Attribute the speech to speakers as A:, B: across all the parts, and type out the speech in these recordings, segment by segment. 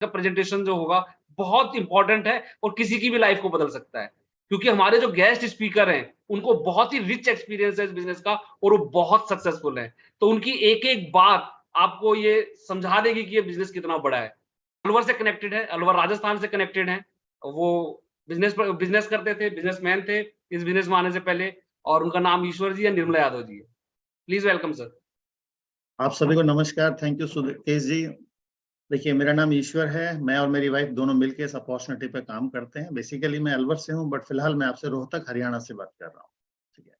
A: का प्रेजेंटेशन जो होगा बहुत इंपॉर्टेंट है और किसी की भी लाइफ को बदल सकता है। क्योंकि हमारे जो गेस्ट स्पीकर हैं, उनको बहुत ही रिच एक्सपीरियंस है इस बिज़नेस का और वो बहुत सक्सेसफुल हैं। तो उनकी एक-एक बात आपको ये समझा देगी कि ये बिज़नेस कितना बड़ा है। अलवर से कनेक्टेड है, अलवर राजस्थान से कनेक्टेड हैं। वो बिज़नेस करते थे, बिज़नेसमैन थे इस बिज़नेस में आने से पहले और उनका नाम ईश्वर जी है, निर्मला यादव जी है। Please welcome sir.
B: आप सभी को नमस्कार। Thank you Sudesh ji. देखिए, मेरा नाम ईश्वर है। मैं और मेरी वाइफ दोनों मिलकर इस अपॉर्चुनिटी पे काम करते हैं। बेसिकली मैं अलवर से हूँ, बट फिलहाल मैं आपसे रोहतक हरियाणा से बात कर रहा हूँ। ठीक है।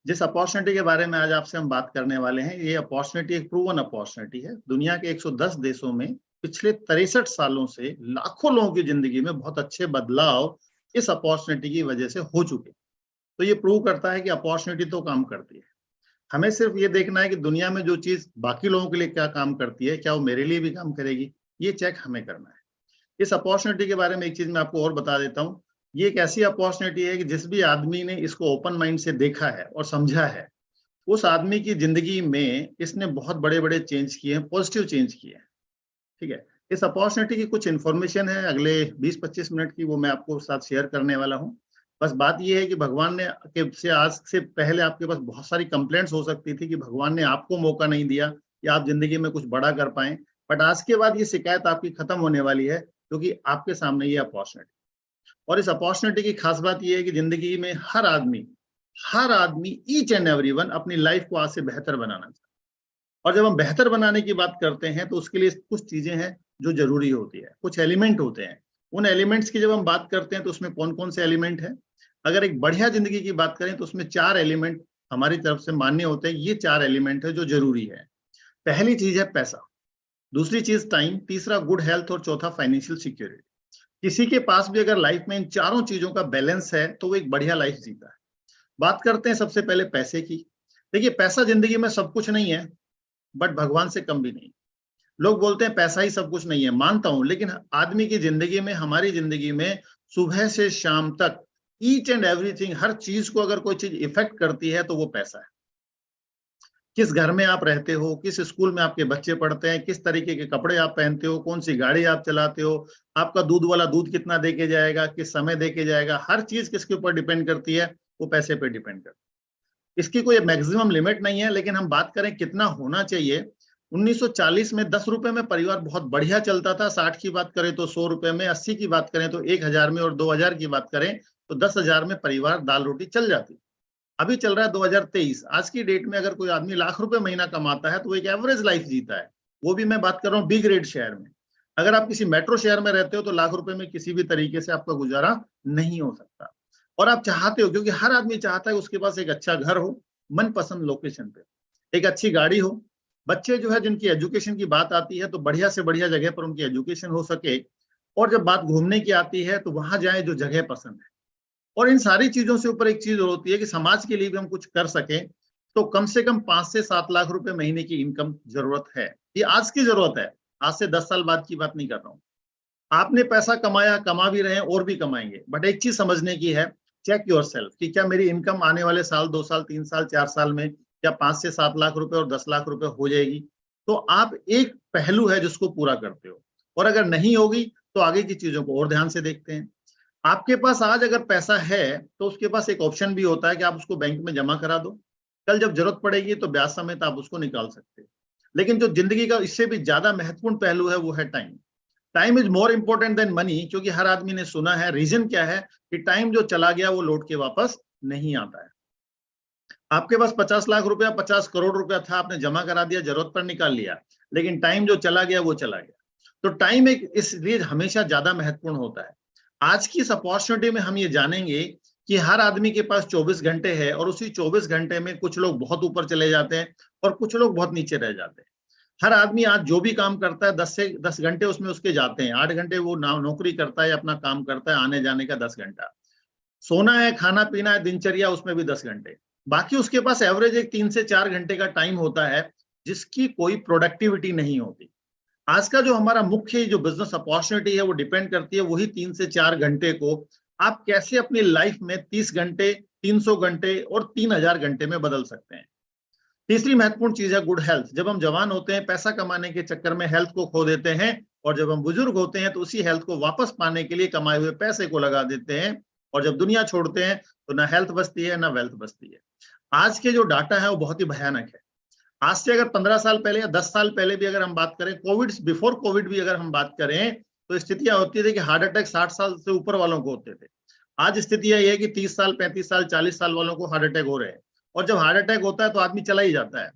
B: जिस अपॉर्चुनिटी के बारे में आज आपसे हम बात करने वाले हैं, ये अपॉर्चुनिटी एक प्रूवन अपॉर्चुनिटी है। दुनिया के 110 देशों में पिछले 63 सालों से लाखों लोगों की जिंदगी में बहुत अच्छे बदलाव इस अपॉर्चुनिटी की वजह से हो चुके। तो ये प्रूव करता है कि अपॉर्चुनिटी तो काम करती है। हमें सिर्फ ये देखना है कि दुनिया में जो चीज बाकी लोगों के लिए क्या काम करती है, क्या वो मेरे लिए भी काम करेगी, ये चेक हमें करना है। इस अपॉर्चुनिटी के बारे में एक चीज मैं आपको और बता देता हूँ। ये एक ऐसी अपॉर्चुनिटी है कि जिस भी आदमी ने इसको ओपन माइंड से देखा है और समझा है, उस आदमी की जिंदगी में इसने बहुत बड़े बड़े चेंज किए हैं, पॉजिटिव चेंज किए हैं। ठीक है। इस अपॉर्चुनिटी की कुछ इन्फॉर्मेशन है, अगले 20-25 मिनट की, वो मैं आपको साथ शेयर करने वाला हूँ। बस बात ये है कि भगवान ने के से आज से पहले आपके पास बहुत सारी कंप्लेंट्स हो सकती थी कि भगवान ने आपको मौका नहीं दिया कि आप जिंदगी में कुछ बड़ा कर पाएं। बट आज के बाद ये शिकायत आपकी खत्म होने वाली है, क्योंकि आपके सामने ये अपॉर्चुनिटी। और इस अपॉर्चुनिटी की खास बात ये है कि जिंदगी में हर आदमी ईच एंड एवरीवन अपनी लाइफ को आज से बेहतर बनाना चाहता है। और जब हम बेहतर बनाने की बात करते हैं तो उसके लिए कुछ चीजें हैं जो जरूरी होती है, कुछ एलिमेंट होते हैं। उन एलिमेंट्स की जब हम बात करते हैं तो उसमें कौन कौन से एलिमेंट हैं? अगर एक बढ़िया जिंदगी की बात करें तो उसमें 4 एलिमेंट हमारी तरफ से मान्य होते हैं। ये 4 एलिमेंट है जो जरूरी है। पहली चीज है पैसा, दूसरी चीज टाइम, तीसरा गुड हेल्थ और चौथा फाइनेंशियल सिक्योरिटी। किसी के पास भी अगर लाइफ में इन चारों चीजों का बैलेंस है तो वो एक बढ़िया लाइफ जीता है। बात करते हैं सबसे पहले पैसे की। देखिए, पैसा जिंदगी में सब कुछ नहीं है, बट भगवान से कम भी नहीं। लोग बोलते हैं पैसा ही सब कुछ नहीं है, मानता हूं, लेकिन आदमी की जिंदगी में, हमारी जिंदगी में सुबह से शाम तक ईच एंड एवरीथिंग, हर चीज को अगर कोई चीज इफेक्ट करती है तो वो पैसा है। किस घर में आप रहते हो, किस स्कूल में आपके बच्चे पढ़ते हैं, किस तरीके के कपड़े आप पहनते हो, कौन सी गाड़ी आप चलाते हो, आपका दूध वाला दूध कितना दे के जाएगा, किस समय दे के जाएगा, हर चीज किसके ऊपर डिपेंड करती है? वो पैसे पे डिपेंड करती है। इसकी कोई मैक्सिमम लिमिट नहीं है, लेकिन हम बात करें कितना होना चाहिए। 1940 में 10 रुपए में परिवार बहुत बढ़िया चलता था। 60 की बात करें तो 100 रुपए में, 80 की बात करें तो 1000 में, और 2000 की बात करें तो 10,000 में परिवार दाल रोटी चल जाती। अभी चल रहा है 2023। आज की डेट में अगर कोई आदमी लाख रुपए महीना कमाता है तो वो एक एवरेज लाइफ जीता है। वो भी मैं बात कर रहा हूँ बी ग्रेड शहर में। अगर आप किसी मेट्रो शहर में रहते हो तो लाख रुपए में किसी भी तरीके से आपका गुजारा नहीं हो सकता। और आप चाहते हो, क्योंकि हर आदमी चाहता है उसके पास एक अच्छा घर हो, मनपसंद लोकेशन पे, एक अच्छी गाड़ी हो। बच्चे जो है, जिनकी एजुकेशन की बात आती है तो बढ़िया से बढ़िया जगह पर उनकी एजुकेशन हो सके। और जब बात घूमने की आती है तो वहां जाए जो जगह पसंद है। और इन सारी चीजों से ऊपर एक चीज होती है कि समाज के लिए भी हम कुछ कर सकें, तो कम से कम 5 से 7 लाख रुपए महीने की इनकम जरूरत है। ये आज की जरूरत है, आज से 10 साल बाद की बात नहीं कर रहा हूँ। आपने पैसा कमाया, कमा भी रहे हैं और भी कमाएंगे, बट एक चीज समझने की है, चेक योर सेल्फ कि क्या मेरी इनकम आने वाले साल, 2 साल, 3 साल, 4 साल में क्या 5 से 7 लाख रुपए और 10 लाख रुपए हो जाएगी? तो आप एक पहलू है जिसको पूरा करते हो। और अगर नहीं होगी तो आगे की चीजों को और ध्यान से देखते हैं। आपके पास आज अगर पैसा है तो उसके पास एक ऑप्शन भी होता है कि आप उसको बैंक में जमा करा दो। कल जब जरूरत पड़ेगी तो ब्याज समेत आप उसको निकाल सकते हो। लेकिन जो जिंदगी का इससे भी ज्यादा महत्वपूर्ण पहलू है वो है time. Time is more important than money, क्योंकि हर आदमी ने सुना है, रीजन क्या है कि टाइम जो चला गया वो लौट के वापस नहीं आता है। आपके पास 50 लाख रुपया, 50 करोड़ रुपया था, आपने जमा करा दिया, जरूरत पर निकाल लिया, लेकिन टाइम जो चला गया वो चला गया। तो टाइम एक इसलिए हमेशा ज्यादा महत्वपूर्ण होता है। आज की इस अपॉर्चुनिटी में हम ये जानेंगे कि हर आदमी के पास 24 घंटे है, और उसी 24 घंटे में कुछ लोग बहुत ऊपर चले जाते हैं और कुछ लोग बहुत नीचे रह जाते हैं। हर आदमी आज जो भी काम करता है 10 घंटे उसमें उसके जाते हैं। 8 घंटे वो नौकरी करता है, अपना काम करता है, आने जाने का 10 घंटा। सोना है, खाना पीना है, दिनचर्या, उसमें भी 10 घंटे। बाकी उसके पास एवरेज एक 3 से 4 घंटे का टाइम होता है जिसकी कोई प्रोडक्टिविटी नहीं होती। आज का जो हमारा मुख्य जो बिजनेस अपॉर्चुनिटी है वो डिपेंड करती है वही 3 से 4 घंटे को आप कैसे अपनी लाइफ में 30 घंटे, 300 घंटे और 3000 घंटे में बदल सकते हैं। तीसरी महत्वपूर्ण चीज है गुड हेल्थ। जब हम जवान होते हैं पैसा कमाने के चक्कर में हेल्थ को खो देते हैं, और जब हम बुजुर्ग होते हैं तो उसी हेल्थ को वापस पाने के लिए कमाए हुए पैसे को लगा देते हैं, और जब दुनिया छोड़ते हैं तो ना हेल्थ बचती है ना वेल्थ बचती है। आज के जो डाटा है वो बहुत ही भयानक है। आज से अगर 15 साल पहले या 10 साल पहले भी अगर हम बात करें, बिफोर कोविड भी अगर हम बात करें, तो स्थितियां होती थी कि हार्ट अटैक 60 साल से ऊपर वालों को होते थे। आज स्थिति यह है कि 30 साल 35 साल 40 साल वालों को हार्ट अटैक हो रहे हैं, और जब हार्ट अटैक होता है तो आदमी चला ही जाता है।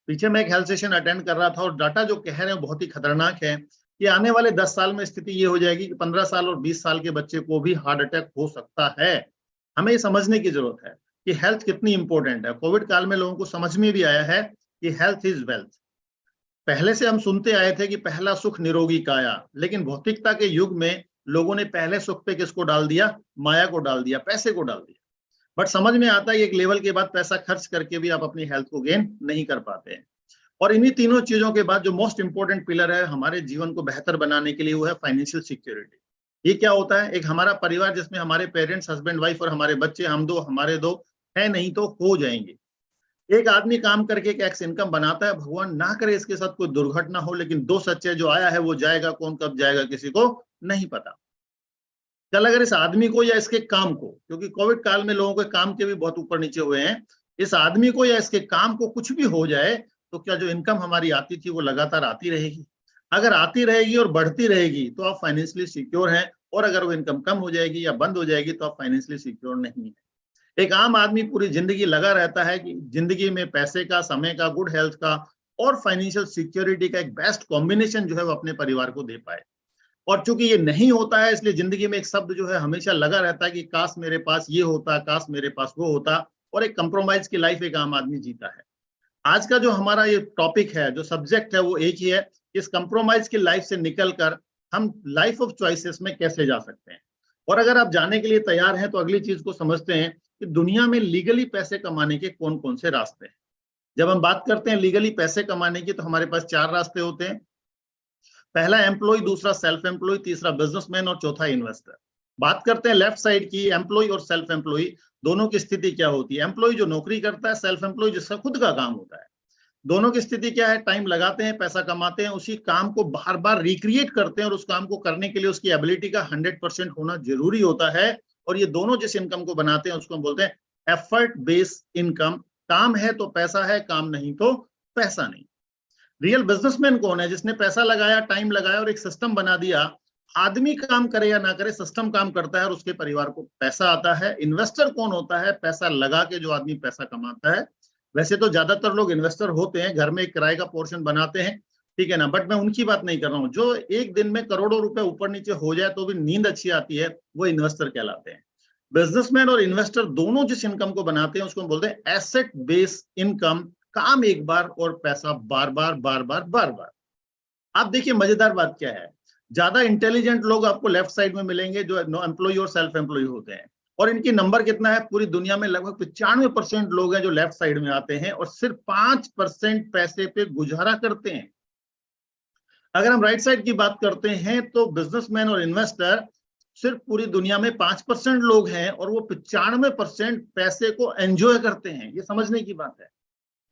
B: पीछे मैं एक हेल्थ सेशन अटेंड कर रहा था, और डाटा जो कह रहे हैं बहुत ही खतरनाक है कि आने वाले 10 साल में स्थिति ये हो जाएगी कि 15 साल और 20 साल के बच्चे को भी हार्ट अटैक हो सकता है। हमें ये समझने की जरूरत है कि हेल्थ कितनी इंपॉर्टेंट है। कोविड काल में लोगों को समझ में भी आया है कि हेल्थ इज वेल्थ। पहले से हम सुनते आए थे कि पहला सुख निरोगी काया, लेकिन भौतिकता के युग में लोगों ने पहले सुख पे किसको डाल दिया? माया को डाल दिया, पैसे को डाल दिया। बट समझ में आता है एक लेवल के बाद पैसा खर्च करके भी आप अपनी हेल्थ को गेन नहीं कर पाते हैं। और इन्हीं तीनों चीजों के बाद जो मोस्ट इंपॉर्टेंट पिलर है हमारे जीवन को बेहतर बनाने के लिए, वो है फाइनेंशियल सिक्योरिटी। ये क्या होता है? एक हमारा परिवार जिसमें हमारे पेरेंट्स, हस्बैंड वाइफ और हमारे बच्चे, हम दो हमारे दो है, नहीं तो हो जाएंगे। एक आदमी काम करके एक एक्स इनकम बनाता है, भगवान ना करे इसके साथ कोई दुर्घटना हो, लेकिन दो सच्चे, जो आया है वो जाएगा, कौन कब जाएगा किसी को नहीं पता। चल अगर इस आदमी को या इसके काम को, क्योंकि कोविड काल में लोगों के काम के भी बहुत ऊपर नीचे हुए हैं, इस आदमी को या इसके काम को कुछ भी हो जाए तो क्या जो इनकम हमारी आती थी वो लगातार आती रहेगी? अगर आती रहेगी और बढ़ती रहेगी तो आप फाइनेंशियली सिक्योर हैं, और अगर वो इनकम कम हो जाएगी या बंद हो जाएगी तो आप फाइनेंशियली सिक्योर नहीं है। एक आम आदमी पूरी जिंदगी लगा रहता है कि जिंदगी में पैसे का, समय का, गुड हेल्थ का और फाइनेंशियल सिक्योरिटी का एक बेस्ट कॉम्बिनेशन जो है वो अपने परिवार को दे पाए। और चूंकि ये नहीं होता है, इसलिए जिंदगी में एक शब्द जो है हमेशा लगा रहता है कि काश मेरे पास ये होता, काश मेरे पास वो होता, और एक कंप्रोमाइज की लाइफ एक आम आदमी जीता है। आज का जो हमारा ये टॉपिक है, जो सब्जेक्ट है, वो एक ही है, इस कंप्रोमाइज की लाइफ से निकलकर हम लाइफ ऑफ चॉइसेस में कैसे जा सकते हैं। और अगर आप जाने के लिए तैयार हैं तो अगली चीज को समझते हैं कि दुनिया में लीगली पैसे कमाने के कौन कौन से रास्ते हैं। जब हम बात करते हैं लीगली पैसे कमाने की, तो हमारे पास 4 रास्ते होते हैं। पहला एम्प्लॉय, दूसरा सेल्फ एम्प्लॉय, तीसरा बिजनेसमैन और चौथा इन्वेस्टर। बात करते हैं लेफ्ट साइड की, एम्प्लॉय और सेल्फ एम्प्लॉय दोनों की स्थिति क्या होती है। एम्प्लॉय जो नौकरी करता है, सेल्फ एम्प्लॉय जिसका खुद का काम होता है। दोनों की स्थिति क्या है? टाइम लगाते हैं, पैसा कमाते हैं, उसी काम को बार बार रिक्रिएट करते हैं, और उस काम को करने के लिए उसकी एबिलिटी का 100% होना जरूरी होता है। और ये दोनों जिस इनकम को बनाते हैं उसको हम बोलते हैं एफर्ट बेस्ड इनकम। काम है तो पैसा है, काम नहीं तो पैसा नहीं। रियल बिजनेसमैन कौन है? जिसने पैसा लगाया, टाइम लगाया और एक सिस्टम बना दिया। आदमी काम करे या ना करे, सिस्टम काम करता है और उसके परिवार को पैसा आता है। इन्वेस्टर कौन होता है? पैसा लगा के जो आदमी पैसा कमाता है। वैसे तो ज्यादातर लोग इन्वेस्टर होते हैं, घर में एक किराए का पोर्शन बनाते हैं, ठीक है ना, बट मैं उनकी बात नहीं कर रहा हूँ। जो एक दिन में करोड़ों रुपए ऊपर नीचे हो जाए तो भी नींद अच्छी आती है, वो इन्वेस्टर कहलाते हैं। बिजनेसमैन और इन्वेस्टर दोनों जिस इनकम को बनाते हैं उसको हम बोलते हैं एसेट बेस्ड इनकम। काम एक बार और पैसा बार बार बार बार बार बार। आप देखिए मजेदार बात क्या है, ज्यादा इंटेलिजेंट लोग आपको लेफ्ट साइड में मिलेंगे, जो नो एम्प्लॉय और सेल्फ एम्प्लॉय होते हैं। और इनकी नंबर कितना है? पूरी दुनिया में लगभग 95% लोग हैं जो लेफ्ट साइड में आते हैं, और सिर्फ 5% पैसे पे गुजारा करते हैं। अगर हम राइट साइड की बात करते हैं तो बिजनेसमैन और इन्वेस्टर सिर्फ पूरी दुनिया में 5% लोग हैं, और वो 95% पैसे को एंजॉय करते हैं। ये समझने की बात है।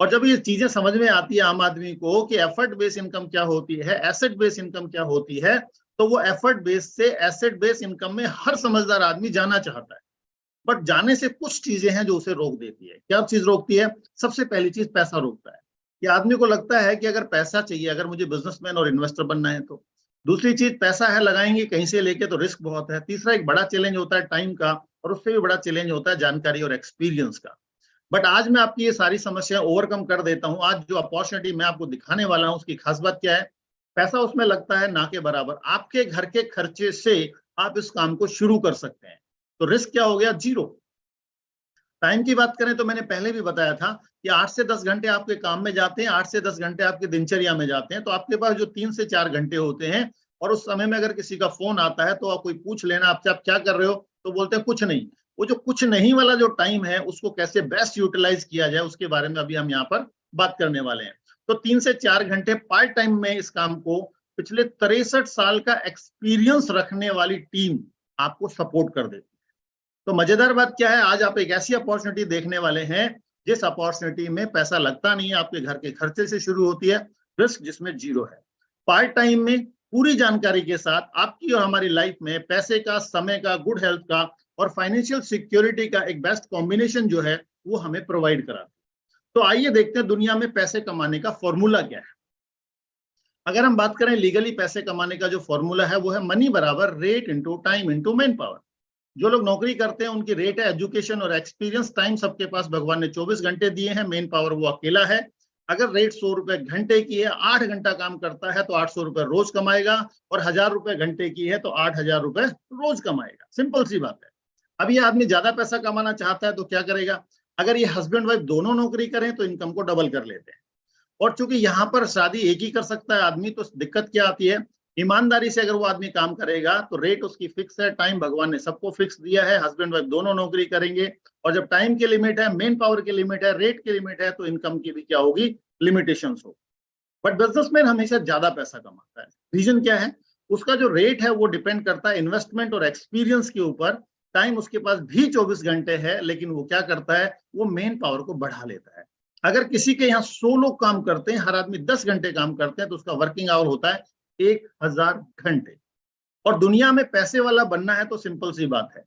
B: और जब ये चीजें समझ में आती है आम आदमी को कि एफर्ट बेस्ड इनकम क्या होती है, एसेट बेस्ड इनकम क्या होती है, तो वो एफर्ट बेस्ड से एसेट बेस्ड इनकम में हर समझदार आदमी जाना चाहता है। बट जाने से कुछ चीजें हैं जो उसे रोक देती है। क्या चीज रोकती है? सबसे पहली चीज पैसा रोकता है, कि आदमी को लगता है कि अगर पैसा चाहिए, अगर मुझे बिजनेसमैन और इन्वेस्टर बनना है तो। दूसरी चीज, पैसा है लगाएंगे कहीं से लेके तो रिस्क बहुत है। तीसरा एक बड़ा चैलेंज होता है टाइम का, और उससे भी बड़ा चैलेंज होता है जानकारी और एक्सपीरियंस का। बट आज मैं आपकी ये सारी समस्या ओवरकम कर देता हूं। आज जो अपॉर्चुनिटी मैं आपको दिखाने वाला हूं उसकी खास बात क्या है? पैसा उसमें लगता है ना के बराबर। आपके घर के खर्चे से आप इस काम को शुरू कर सकते हैं, तो रिस्क क्या हो गया? 0। टाइम की बात करें तो मैंने पहले भी बताया था कि 8 से 10 घंटे आपके काम में जाते हैं, 8 से 10 घंटे आपके दिनचर्या में जाते हैं, तो आपके पास जो 3 से 4 घंटे होते हैं, और उस समय में अगर किसी का फोन आता है तो आप कोई पूछ लेना आपसे, आप क्या कर रहे हो, तो बोलते हैं कुछ नहीं। वो जो कुछ नहीं वाला जो टाइम है उसको कैसे बेस्ट यूटिलाइज किया जाए उसके बारे में अभी हम यहाँ पर बात करने वाले हैं। तो 3 से 4 घंटे पार्ट टाइम में इस काम को पिछले 63 साल का एक्सपीरियंस रखने वाली टीम आपको सपोर्ट कर देती है। तो मजेदार बात क्या है, आज आप एक ऐसी अपॉर्चुनिटी देखने वाले हैं जिस अपॉर्चुनिटी में पैसा लगता नहीं है, आपके घर के खर्चे से शुरू होती है, रिस्क जिसमें जीरो है। पार्ट टाइम में पूरी जानकारी के साथ आपकी और हमारी लाइफ में पैसे का, समय का, गुड हेल्थ का और फाइनेंशियल सिक्योरिटी का एक बेस्ट कॉम्बिनेशन जो है वो हमें प्रोवाइड कराता है। तो आइए देखते हैं दुनिया में पैसे कमाने का फॉर्मूला क्या है। अगर हम बात करें लीगली पैसे कमाने का जो फॉर्मूला है वो है मनी बराबर rate into time into man power. जो लोग नौकरी करते हैं उनकी रेट है एजुकेशन और एक्सपीरियंस। टाइम सबके पास भगवान ने 24 घंटे दिए हैं, मेन पावर वो अकेला है। अगर रेट 100 रुपए घंटे की है, 8 घंटा काम करता है तो 800 रुपए रोज कमाएगा, और 1000 रुपए घंटे की है तो 8000 रुपए रोज कमाएगा। सिंपल सी बात है। अब ये आदमी ज्यादा पैसा कमाना चाहता है तो क्या करेगा? अगर ये हस्बैंड वाइफ दोनों नौकरी करें तो इनकम को डबल कर लेते हैं। और चूंकि यहाँ पर शादी एक ही कर सकता है आदमी, तो दिक्कत क्या आती है? ईमानदारी से अगर वो आदमी काम करेगा तो रेट उसकी फिक्स है, टाइम भगवान ने सबको फिक्स दिया है, हस्बैंड वाइफ दोनों नौकरी करेंगे। और जब टाइम की लिमिट है, मेन पावर की लिमिट है, रेट की लिमिट है, तो इनकम की भी क्या होगी? लिमिटेशंस हो। बट बिजनेसमैन हमेशा ज्यादा पैसा कमाता है। रीजन क्या है? उसका जो रेट है वो डिपेंड करता है इन्वेस्टमेंट और एक्सपीरियंस के ऊपर। टाइम उसके पास भी 24 घंटे है, लेकिन वो क्या करता है? वो मेन पावर को बढ़ा लेता है। अगर किसी के यहाँ 100 लोग काम करते हैं, हर आदमी 10 घंटे काम करते हैं, तो उसका वर्किंग आवर होता है 1000 घंटे। और दुनिया में पैसे वाला बनना है तो सिंपल सी बात है,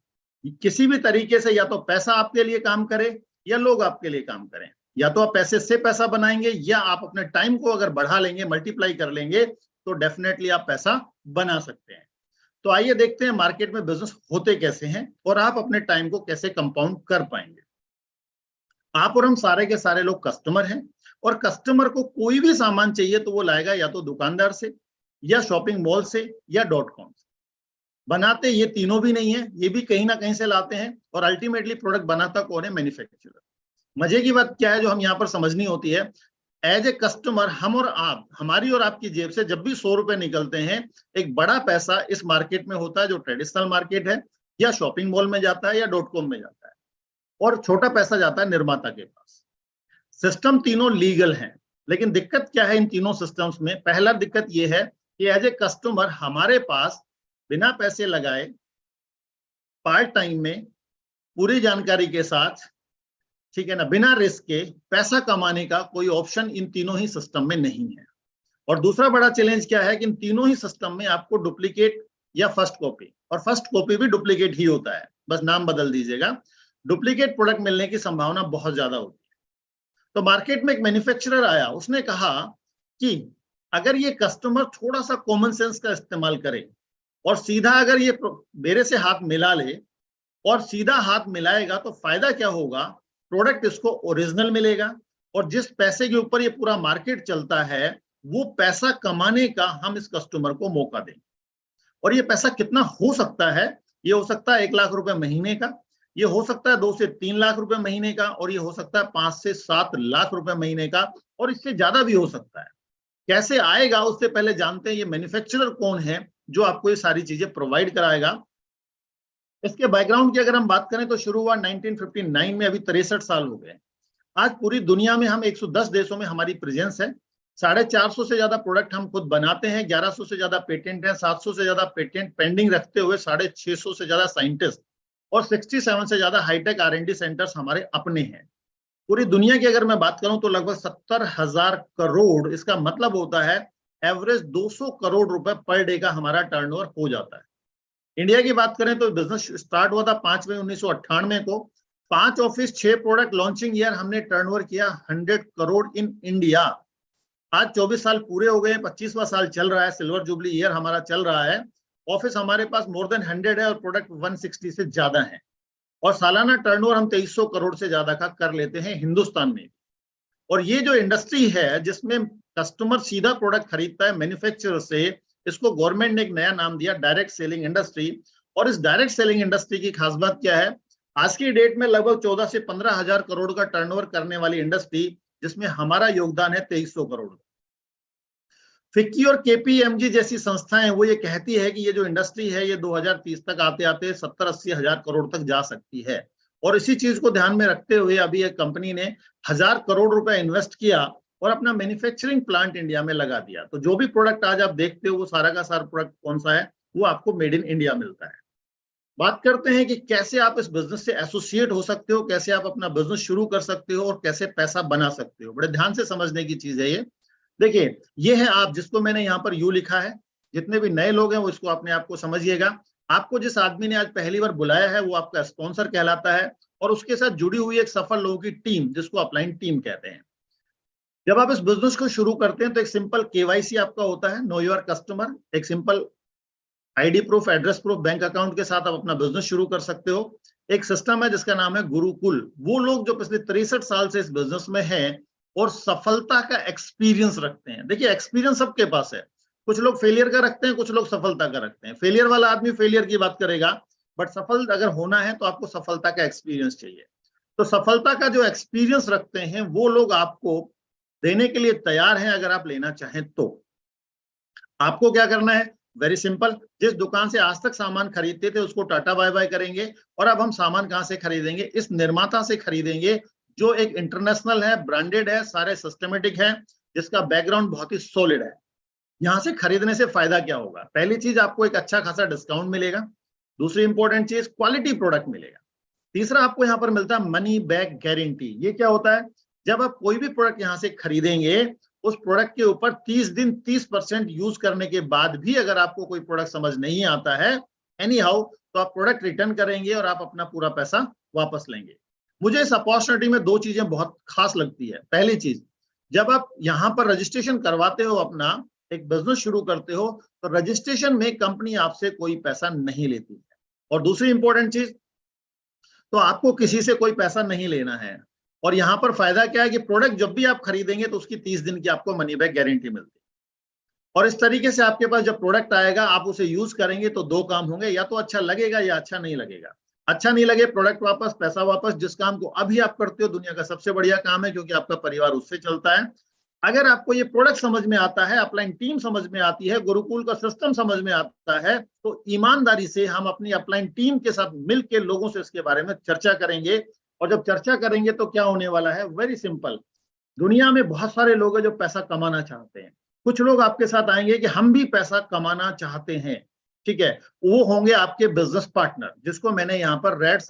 B: किसी भी तरीके से या तो पैसा आपके लिए काम करे या लोग आपके लिए काम करें। या तो आप पैसे से पैसा बनाएंगे, या आप अपने टाइम को अगर बढ़ा लेंगे, मल्टीप्लाई कर लेंगे, तो डेफिनेटली आप पैसा बना सकते हैं। तो आइए देखते हैं मार्केट में बिजनेस होते कैसे हैं और आप अपने टाइम को कैसे कंपाउंड कर पाएंगे। आप और हम सारे के सारे लोग कस्टमर हैं, और कस्टमर को कोई भी सामान चाहिए तो वो लाएगा या तो दुकानदार से, या शॉपिंग मॉल से, या .com से। बनाते ये तीनों भी नहीं है, ये भी कहीं ना कहीं से लाते हैं, और अल्टीमेटली प्रोडक्ट बनाता कौन है? मैन्युफैक्चरर। मजे की बात क्या है जो हम यहाँ पर समझनी होती है? एज ए कस्टमर, हम और आप, हमारी और आपकी जेब से जब भी 100 रुपए निकलते हैं, एक बड़ा पैसा इस मार्केट में होता है जो ट्रेडिशनल मार्केट है, या शॉपिंग मॉल में जाता है, या .com में जाता है, और छोटा पैसा जाता है निर्माता के पास। सिस्टम तीनों लीगल हैं, लेकिन दिक्कत क्या है इन तीनों सिस्टम्स में? पहला दिक्कत यह है कि एज ए कस्टमर हमारे पास बिना पैसे लगाए, पार्ट टाइम में, पूरी जानकारी के साथ, ठीक है ना, बिना रिस्क के पैसा कमाने का कोई ऑप्शन इन तीनों ही सिस्टम में नहीं है। और दूसरा बड़ा चैलेंज क्या है कि इन तीनों ही सिस्टम में आपको डुप्लीकेट या फर्स्ट कॉपी, और फर्स्ट कॉपी भी डुप्लीकेट ही होता है, बस नाम बदल दीजिएगा, डुप्लीकेट प्रोडक्ट मिलने की संभावना बहुत ज्यादा होती है। तो मार्केट में एक मैन्युफैक्चरर आया, उसने कहा कि अगर ये कस्टमर थोड़ा सा कॉमन सेंस का इस्तेमाल करे और सीधा अगर ये मेरे से हाथ मिला ले, और सीधा हाथ मिलाएगा, तो फायदा क्या होगा? प्रोडक्ट इसको ओरिजिनल मिलेगा, और जिस पैसे के ऊपर ये पूरा मार्केट चलता है, वो पैसा कमाने का हम इस कस्टमर को मौका देंगे। और ये पैसा कितना हो सकता है? ये हो सकता है 1 लाख रुपए महीने का, ये हो सकता है 2 से 3 लाख रुपए महीने का, और ये हो सकता है 5 से 7 लाख रुपए महीने का, और इससे ज्यादा भी हो सकता है। कैसे आएगा उससे पहले जानते हैं ये मैन्युफैक्चरर कौन है जो आपको ये सारी चीजें प्रोवाइड कराएगा। इसके बैकग्राउंड की अगर हम बात करें तो शुरू हुआ 1959 में, अभी 63 साल हो गए। आज पूरी दुनिया में हम 110 देशों में हमारी प्रेजेंस है। 450 से ज्यादा प्रोडक्ट हम खुद बनाते हैं, 1100 से ज्यादा पेटेंट है, 700 से ज्यादा पेटेंट पेंडिंग रखते हुए 650 से ज्यादा साइंटिस्ट, और 67 से ज्यादा हाईटेक R&D सेंटर्स हमारे अपने हैं। पूरी दुनिया की अगर मैं बात करूं तो लगभग 70,000 करोड़, इसका मतलब होता है एवरेज 200 करोड़ रुपए पर डे का हमारा टर्नओवर हो जाता है। इंडिया की बात करें तो बिजनेस स्टार्ट हुआ था 5 मई 1998 को। 5 ऑफिस, 6 प्रोडक्ट, लॉन्चिंग ईयर, हमने टर्नओवर किया 100 करोड़ इन इंडिया। आज 24 साल पूरे हो गए, 25वां साल चल रहा है, सिल्वर जुबली ईयर हमारा चल रहा है। ऑफिस हमारे पास मोर देन 100 है, और प्रोडक्ट 160 से ज्यादा है, और सालाना टर्नओवर हम 2300 करोड़ से ज्यादा का कर लेते हैं हिंदुस्तान में। और ये जो इंडस्ट्री है जिसमें कस्टमर सीधा प्रोडक्ट खरीदता है मैन्युफैक्चरर से, इसको गवर्नमेंट ने एक नया नाम दिया, डायरेक्ट सेलिंग इंडस्ट्री। और इस डायरेक्ट सेलिंग इंडस्ट्री की खास बात क्या है? आज की डेट में लगभग 14 से 15,000 करोड़ का टर्नओवर करने वाली इंडस्ट्री, जिसमें हमारा योगदान है 2300 करोड़। फिक्की और KPMG जैसी संस्थाएं वो ये कहती है कि ये जो इंडस्ट्री है ये 2030 तक आते आते 70-80 हजार करोड़ तक जा सकती है। और इसी चीज को ध्यान में रखते हुए अभी एक कंपनी ने 1000 करोड़ रुपए इन्वेस्ट किया और अपना मैन्युफैक्चरिंग प्लांट इंडिया में लगा दिया। तो जो भी प्रोडक्ट आज आप देखते हो वो सारा का सारा प्रोडक्ट कौन सा है? वो आपको मेड इन इंडिया मिलता है। बात करते हैं कि कैसे आप इस बिजनेस से एसोसिएट हो सकते हो, कैसे आप अपना बिजनेस शुरू कर सकते हो और कैसे पैसा बना सकते हो। बड़े ध्यान से समझने की चीज है ये। देखिए, ये है आप जिसको मैंने यहाँ पर यू लिखा है। जितने भी नए लोग हैं वो इसको अपने आप को समझिएगा। आपको जिस आदमी ने आज पहली बार बुलाया है वो आपका स्पॉन्सर कहलाता है, और उसके साथ जुड़ी हुई एक सफल लोगों की टीम जिसको अपलाइन टीम कहते हैं। जब आप इस बिजनेस को शुरू करते हैं तो एक सिंपल केवाईसी आपका होता है, नो योर कस्टमर। एक simple ID proof, address proof, bank account के साथ आप अपना बिजनेस शुरू कर सकते हो। एक सिस्टम है जिसका नाम है गुरुकुल। वो लोग जो पिछले 63 साल से इस बिजनेस में हैं और सफलता का एक्सपीरियंस रखते हैं। देखिए, एक्सपीरियंस सबके पास है। कुछ लोग फेलियर का रखते हैं, कुछ लोग सफलता का रखते हैं। फेलियर वाला आदमी फेलियर की बात करेगा, बट सफल अगर होना है तो आपको सफलता का एक्सपीरियंस चाहिए। तो सफलता का जो एक्सपीरियंस रखते हैं वो लोग आपको देने के लिए तैयार हैं, अगर आप लेना चाहें तो। आपको क्या करना है? Very simple. जिस दुकान से आज तक सामान खरीदते थे उसको टाटा बाय बाय करेंगे, और अब हम सामान कहां से खरीदेंगे? इस निर्माता से खरीदेंगे जो एक इंटरनेशनल है, ब्रांडेड है, सारे सिस्टमेटिक है, जिसका बैकग्राउंड बहुत ही सॉलिड है। यहां से खरीदने से फायदा क्या होगा? पहली चीज, आपको एक अच्छा खासा डिस्काउंट मिलेगा। दूसरी इंपॉर्टेंट चीज, क्वालिटी प्रोडक्ट मिलेगा। तीसरा, आपको यहाँ पर मिलता है मनी बैक गारंटी। ये क्या होता है? जब आप कोई भी प्रोडक्ट यहाँ से खरीदेंगे, उस प्रोडक्ट के ऊपर 30 दिन 30% यूज करने के बाद भी अगर आपको कोई प्रोडक्ट समझ नहीं आता है एनी हाउ, तो आप प्रोडक्ट रिटर्न करेंगे और आप अपना पूरा पैसा वापस लेंगे। मुझे इस अपॉर्चुनिटी में दो चीजें बहुत खास लगती है। पहली चीज, जब आप यहाँ पर रजिस्ट्रेशन करवाते हो, अपना एक बिजनेस शुरू करते हो, तो रजिस्ट्रेशन में कंपनी आपसे कोई पैसा नहीं लेती है। और दूसरी इंपॉर्टेंट चीज, तो आपको किसी से कोई पैसा नहीं लेना है। और यहाँ पर फायदा क्या है कि प्रोडक्ट जब भी आप खरीदेंगे तो उसकी 30 दिन की आपको मनी बैक गारंटी मिलती है। और इस तरीके से आपके पास जब प्रोडक्ट आएगा, आप उसे यूज करेंगे तो दो काम होंगे, या तो अच्छा लगेगा या अच्छा नहीं लगेगा। अच्छा नहीं लगे, प्रोडक्ट वापस, पैसा वापस। जिस काम को अभी आप करते हो दुनिया का सबसे बढ़िया काम है, क्योंकि आपका परिवार उससे चलता है। अगर आपको ये प्रोडक्ट समझ में आता है, अपलाइन टीम समझ में आती है, गुरुकुल का सिस्टम समझ में आता है, तो ईमानदारी से हम अपनी अपलाइन टीम के साथ मिलकर लोगों से इसके बारे में चर्चा करेंगे। और जब चर्चा करेंगे तो क्या होने वाला है? Very simple. दुनिया में बहुत सारे लोग हैं जो पैसा कमाना चाहते हैं। कुछ लोग आपके साथ आएंगे कि हम भी पैसा कमाना चाहते हैं, ठीक है? वो होंगे आपके बिजनेस पार्टनर, जिसको मैंने यहाँ पर रेड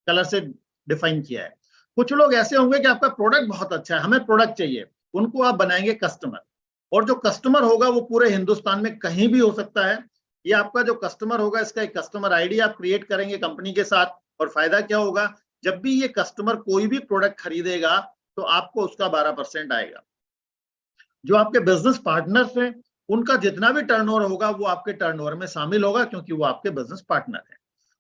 B: कलर से डिफाइन किया है। कुछ लोग ऐसे होंगे कि आपका प्रोडक्ट बहुत अच्छा है, हमें प्रोडक्ट चाहिए, उनको आप बनाएंगे कस्टमर। और जो कस्टमर होगा वो पूरे हिंदुस्तान में कहीं भी हो सकता है। ये आपका जो कस्टमर होगा, इसका एक कस्टमर आईडी आप क्रिएट करेंगे कंपनी के साथ। और फायदा क्या होगा? जब भी ये कस्टमर कोई भी प्रोडक्ट खरीदेगा तो आपको उसका 12% आएगा। जो आपके बिजनेस पार्टनर्स हैं, उनका जितना भी टर्नओवर होगा वो आपके टर्नओवर में शामिल होगा, क्योंकि वो आपके बिजनेस पार्टनर हैं।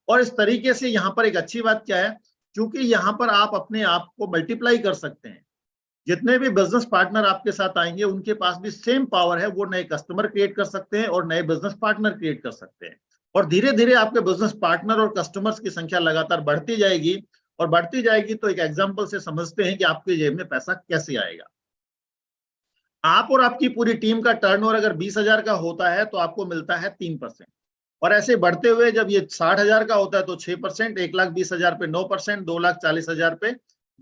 B: और इस तरीके से यहाँ पर एक अच्छी बात क्या है, क्योंकि यहाँ पर आप अपने आप को मल्टीप्लाई कर सकते हैं। जितने भी बिजनेस पार्टनर आपके साथ आएंगे उनके पास भी सेम पावर है, वो नए कस्टमर क्रिएट कर सकते हैं और नए बिजनेस पार्टनर क्रिएट कर सकते हैं। और धीरे धीरे आपके बिजनेस पार्टनर और कस्टमर्स की संख्या लगातार बढ़ती जाएगी, और बढ़ती जाएगी तो एक एग्जांपल से समझते हैं कि आपके जेब में पैसा कैसे आएगा। आप और आपकी पूरी टीम का टर्नओवर अगर 20,000 का होता है तो आपको मिलता है 3%। और ऐसे बढ़ते हुए जब ये 60,000 का होता है तो 6%, 1,20,000 पे 9%, 2,40,000 पे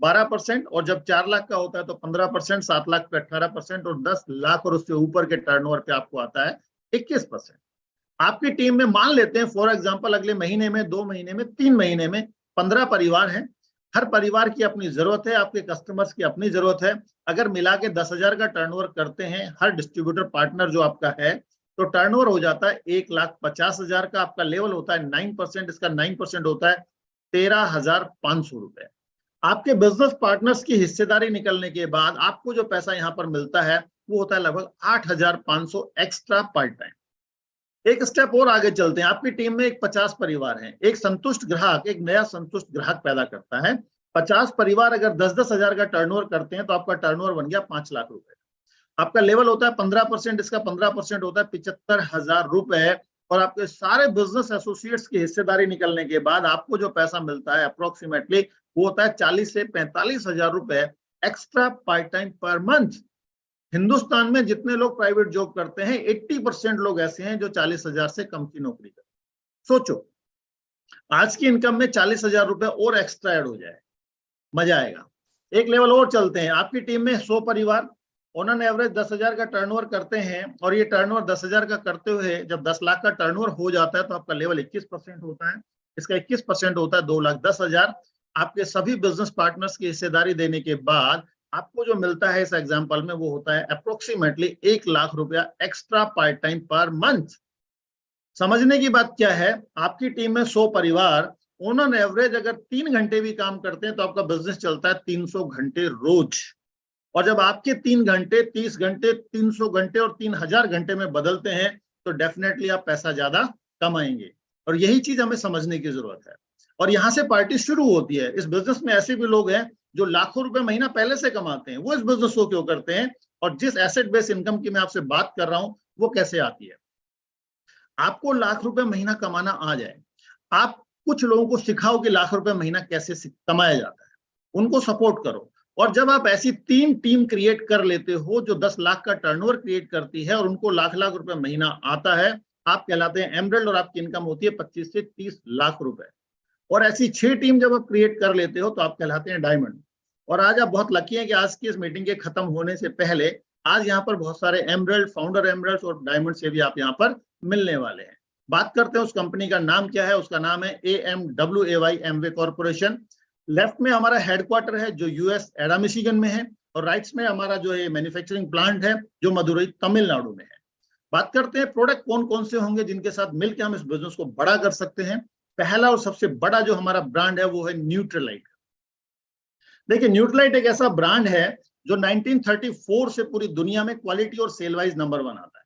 B: 12%, और जब 4 लाख का होता है तो 15%, 7 लाख पे 18%, और 10 लाख और उससे ऊपर के टर्नओवर पे आपको आता है 21%। आपकी टीम में मान लेते हैं फॉर एग्जांपल अगले महीने में, 2 महीने में, 3 महीने में 15 परिवार हैं। हर परिवार की अपनी जरूरत है, आपके कस्टमर्स की अपनी जरूरत है। अगर मिला के 10,000 का टर्नओवर करते हैं हर डिस्ट्रीब्यूटर पार्टनर जो आपका है, तो टर्नओवर हो जाता है 1,50,000 का। आपका लेवल होता है 9%, इसका 9% होता है 13,500 रुपए। आपके बिजनेस पार्टनर्स की हिस्सेदारी निकलने के बाद आपको जो पैसा यहाँ पर मिलता है वो होता है लगभग 8,500 एक्स्ट्रा पर टाइम। एक स्टेप और आगे चलते हैं। आपकी टीम में एक 50 परिवार हैं। एक संतुष्ट ग्राहक एक नया संतुष्ट ग्राहक पैदा करता है। 50 परिवार अगर 10-10 हजार का टर्नओवर करते हैं तो आपका टर्नओवर बन गया 5 लाख रुपए। आपका लेवल होता है 15%, इसका 15% होता है 75,000 रुपए। और आपके सारे बिजनेस एसोसिएट्स की हिस्सेदारी निकलने के बाद आपको जो पैसा मिलता है अप्रोक्सीमेटली वो होता है 40 से 45,000 रुपए extra part time per month. Hindustan में जितने लोग प्राइवेट जॉब करते हैं 80% लोग ऐसे हैं जो 40,000 से कम की नौकरी करते हैं। सोचो, आज की इनकम में 40,000 रुपए और एक्स्ट्रा ऐड हो जाए, मजा आएगा। एक लेवल और चलते हैं। आपकी टीम में 100 परिवार उन्होंने एवरेज 10,000 का टर्नओवर करते हैं और ये टर्नओवर 10,000 का करते हुए जब 10 लाख का टर्नओवर हो जाता है तो आपका लेवल 21% होता है। इसका 21% होता है 2,10,000। आपके सभी बिजनेस पार्टनर्स की हिस्सेदारी देने के बाद आपको जो मिलता है इस एग्जाम्पल में वो होता है अप्रोक्सीमेटली 1 लाख रुपया extra part time per month. समझने की बात क्या है, आपकी टीम में 100 परिवार, उन्होंने एवरेज अगर 3 घंटे भी काम करते हैं तो आपका बिजनेस चलता है 300 घंटे रोज। और जब आपके 3 घंटे 30 घंटे 300 घंटे और 3,000 घंटे में बदलते हैं तो डेफिनेटली आप पैसा ज्यादा कमाएंगे। और यही चीज हमें समझने की जरूरत है और यहाँ से पार्टी शुरू होती है। इस बिजनेस में ऐसे भी लोग हैं जो लाखों रुपए महीना पहले से कमाते हैं, वो इस बिजनेस को क्यों करते हैं? और जिस एसेट बेस्ड इनकम की मैं आपसे बात कर रहा हूं वो कैसे आती है। आपको लाख रुपए महीना कमाना आ जाए, आप कुछ लोगों को सिखाओ कि लाख रुपए महीना कैसे कमाया जाता है, उनको सपोर्ट करो। और जब आप ऐसी 3 टीम क्रिएट कर लेते हो जो 10 लाख का टर्नओवर क्रिएट करती है और उनको लाख लाख रुपए महीना आता है, आप कहलाते हैं एमरल्ड और आपकी इनकम होती है 25 से 30 लाख रुपए। और ऐसी 6 टीम जब आप क्रिएट कर लेते हो तो आप कहलाते हैं डायमंड। और आज आप बहुत लकी हैं कि आज की इस मीटिंग के खत्म होने से पहले आज यहाँ पर बहुत सारे एमरल्ड, फाउंडर एमरल्ड और डायमंड से भी आप यहाँ पर मिलने वाले हैं। बात करते हैं उस कंपनी का नाम क्या है। उसका नाम है AMWAY एमवे कॉर्पोरेशन। लेफ्ट में हमारा हेडक्वार्टर है जो यूएस एडा मिशिगन में है और राइट्स में हमारा जो है मैन्युफैक्चरिंग प्लांट है जो मदुरई तमिलनाडु में है। बात करते हैं प्रोडक्ट कौन कौन से होंगे जिनके साथ मिलकर हम इस बिजनेस को बड़ा कर सकते हैं। पहला और सबसे बड़ा जो हमारा ब्रांड है वो है न्यूट्रलाइट। देखिए, न्यूट्रलाइट एक ऐसा ब्रांड है जो 1934 से पूरी दुनिया में क्वालिटी और सेल वाइज नंबर 1 आता है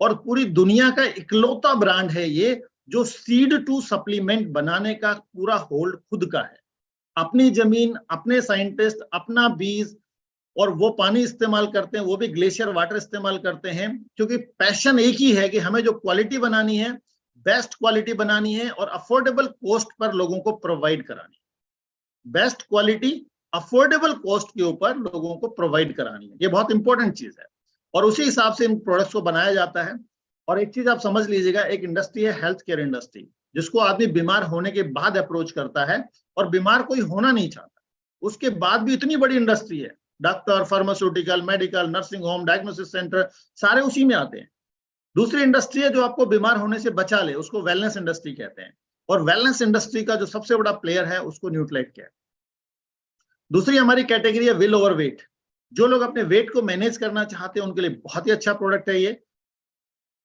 B: और पूरी दुनिया का इकलौता ब्रांड है ये जो सीड टू सप्लीमेंट बनाने का पूरा होल्ड खुद का है। अपनी जमीन, अपने साइंटिस्ट, अपना बीज और वो पानी इस्तेमाल करते हैं, वो भी ग्लेशियर वाटर इस्तेमाल करते हैं क्योंकि पैशन एक ही है कि हमें जो क्वालिटी बनानी है, बेस्ट क्वालिटी बनानी है और अफोर्डेबल कॉस्ट पर लोगों को प्रोवाइड करानी है। बेस्ट क्वालिटी अफोर्डेबल कॉस्ट के ऊपर लोगों को प्रोवाइड करानी है, ये बहुत इंपॉर्टेंट चीज है और उसी हिसाब से इन प्रोडक्ट्स को बनाया जाता है। और एक चीज आप समझ लीजिएगा, एक इंडस्ट्री है हेल्थ केयर इंडस्ट्री जिसको आदमी बीमार होने के बाद अप्रोच करता है और बीमार कोई होना नहीं चाहता, उसके बाद भी इतनी बड़ी इंडस्ट्री है। Doctor, pharmaceutical, medical, nursing home, diagnosis centre सारे उसी में आते हैं। दूसरी इंडस्ट्री है जो आपको बीमार होने से बचा ले, उसको वेलनेस इंडस्ट्री कहते हैं और वेलनेस इंडस्ट्री का जो सबसे बड़ा प्लेयर है उसको न्यूट्रलाइट कहते हैं। दूसरी हमारी कैटेगरी है विल ओवर वेट। जो लोग अपने वेट को मैनेज करना चाहते हैं उनके लिए बहुत ही अच्छा प्रोडक्ट है ये।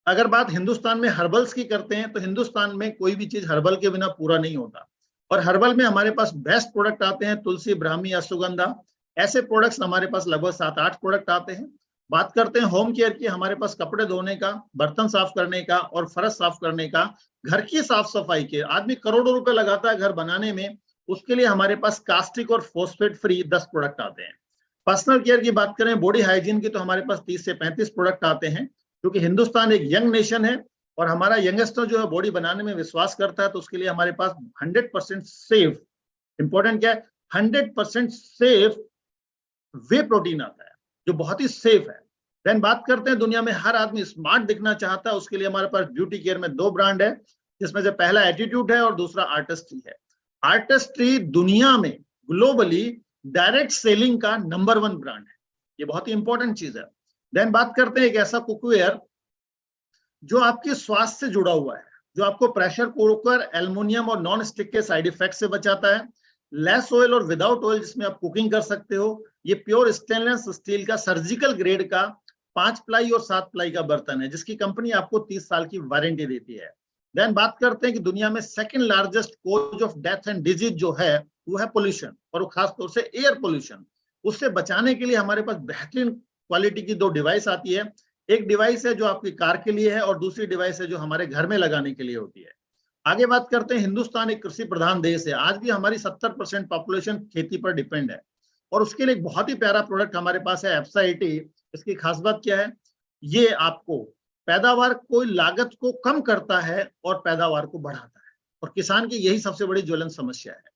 B: अगर बात हिंदुस्तान में हर्बल्स की करते हैं तो हिंदुस्तान में कोई भी चीज हर्बल के बिना पूरा नहीं होता और हर्बल में हमारे पास बेस्ट प्रोडक्ट आते हैं तुलसी, ब्राह्मी, अश्वगंधा। ऐसे प्रोडक्ट्स हमारे पास लगभग 7-8 प्रोडक्ट आते हैं। बात करते हैं होम केयर की, हमारे पास कपड़े धोने का, बर्तन साफ करने का और फर्श साफ करने का, घर की साफ सफाई के। आदमी करोड़ों रुपए लगाता है घर बनाने में, उसके लिए हमारे पास कास्टिक और फॉस्फेट फ्री 10 प्रोडक्ट आते हैं। पर्सनल केयर की बात करें, बॉडी हाइजीन की, तो हमारे पास 30 से 35 प्रोडक्ट आते हैं क्योंकि हिंदुस्तान एक यंग नेशन है और हमारा यंगस्टर जो है बॉडी बनाने में विश्वास करता है, तो उसके लिए हमारे पास 100% सेफ, इंपॉर्टेंट क्या है, 100% सेफ वे प्रोटीन आता है जो बहुत ही सेफ है। देन बात करते हैं दुनिया में हर आदमी स्मार्ट दिखना चाहता है, उसके लिए हमारे पास ब्यूटी केयर में 2 ब्रांड है जिसमें से पहला एटीट्यूड है और दूसरा आर्टिस्ट्री है। आर्टिस्ट्री दुनिया में ग्लोबली डायरेक्ट सेलिंग का नंबर 1 ब्रांड है, ये बहुत ही इंपॉर्टेंट चीज है। देन बात करते हैं एक ऐसा कुकवेयर जो आपके स्वास्थ्य से जुड़ा हुआ है, जो आपको प्रेशर कुकर, एल्युमिनियम और नॉन स्टिक के साइड इफेक्ट से बचाता है। लेस ऑयल और विदाउट ऑयल जिसमें आप कुकिंग कर सकते हो। ये प्योर स्टेनलेस स्टील का सर्जिकल ग्रेड का 5 प्लाई और 7 प्लाई का बर्तन है जिसकी कंपनी आपको 30 साल की वारंटी देती है। देन बात करते हैं कि दुनिया में second largest cause of death and disease जो है वो है पोल्यूशन और वो खासतौर से एयर पोल्यूशन। उससे बचाने के लिए हमारे पास बेहतरीन क्वालिटी की 2 डिवाइस आती है। एक डिवाइस है जो आपकी कार के लिए है और दूसरी डिवाइस है जो हमारे घर में लगाने के लिए होती है। आगे बात करते हैं, हिंदुस्तान एक कृषि प्रधान देश है, आज भी हमारी 70% पॉपुलेशन खेती पर डिपेंड है और उसके लिए एक बहुत ही प्यारा प्रोडक्ट हमारे पास है एप्सा 80। इसकी खास बात क्या है, ये आपको पैदावार को, लागत को कम करता है और पैदावार को बढ़ाता है और किसान की यही सबसे बड़ी ज्वलंत समस्या है।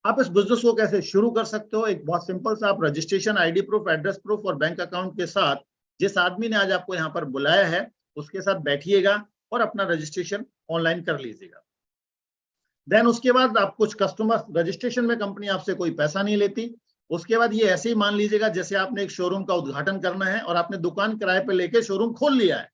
B: आप इस बिजनेस को कैसे शुरू कर सकते हो, एक बहुत सिंपल सा, आप registration, ID proof, address proof और बैंक अकाउंट के साथ जिस आदमी ने आज आपको यहाँ पर बुलाया है उसके साथ बैठिएगा और अपना रजिस्ट्रेशन ऑनलाइन कर लीजिएगा। देन उसके बाद आप कुछ कस्टमर, रजिस्ट्रेशन में कंपनी आपसे कोई पैसा नहीं लेती, उसके बाद ये ऐसे ही मान लीजिएगा जैसे आपने एक शोरूम का उद्घाटन करना है और आपने दुकान किराए पे लेके शोरूम खोल लिया है,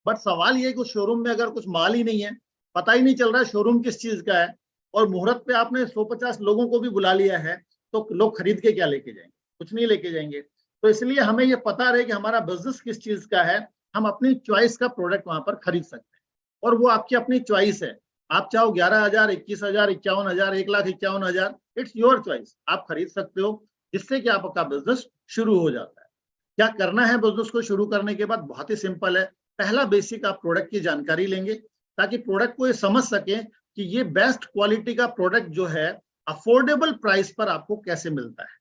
B: बट सवाल ये है कि उस शोरूम में अगर कुछ माल ही नहीं है, पता ही नहीं चल रहा है शोरूम किस चीज का है, और मुहूर्त पे आपने 150 लोगों को भी बुला लिया है, तो लोग खरीद के क्या लेके जाएंगे? कुछ नहीं लेके जाएंगे। तो इसलिए हमें ये पता रहे कि हमारा बिजनेस किस चीज का है, हम अपनी चॉइस का प्रोडक्ट वहां पर खरीद सकते हैं, और वो आपकी अपनी चॉइस है। आप चाहो 11,000, 21,000, 51,000, 1,51,000, इट्स योर चॉइस, आप खरीद सकते हो, जिससे कि आपका बिजनेस शुरू हो जाता है। क्या करना है बिजनेस को शुरू करने के बाद? बहुत ही सिंपल है। पहला बेसिक, आप प्रोडक्ट की जानकारी लेंगे ताकि प्रोडक्ट को ये समझ सकें कि ये बेस्ट क्वालिटी का प्रोडक्ट जो है अफोर्डेबल प्राइस पर आपको कैसे मिलता है।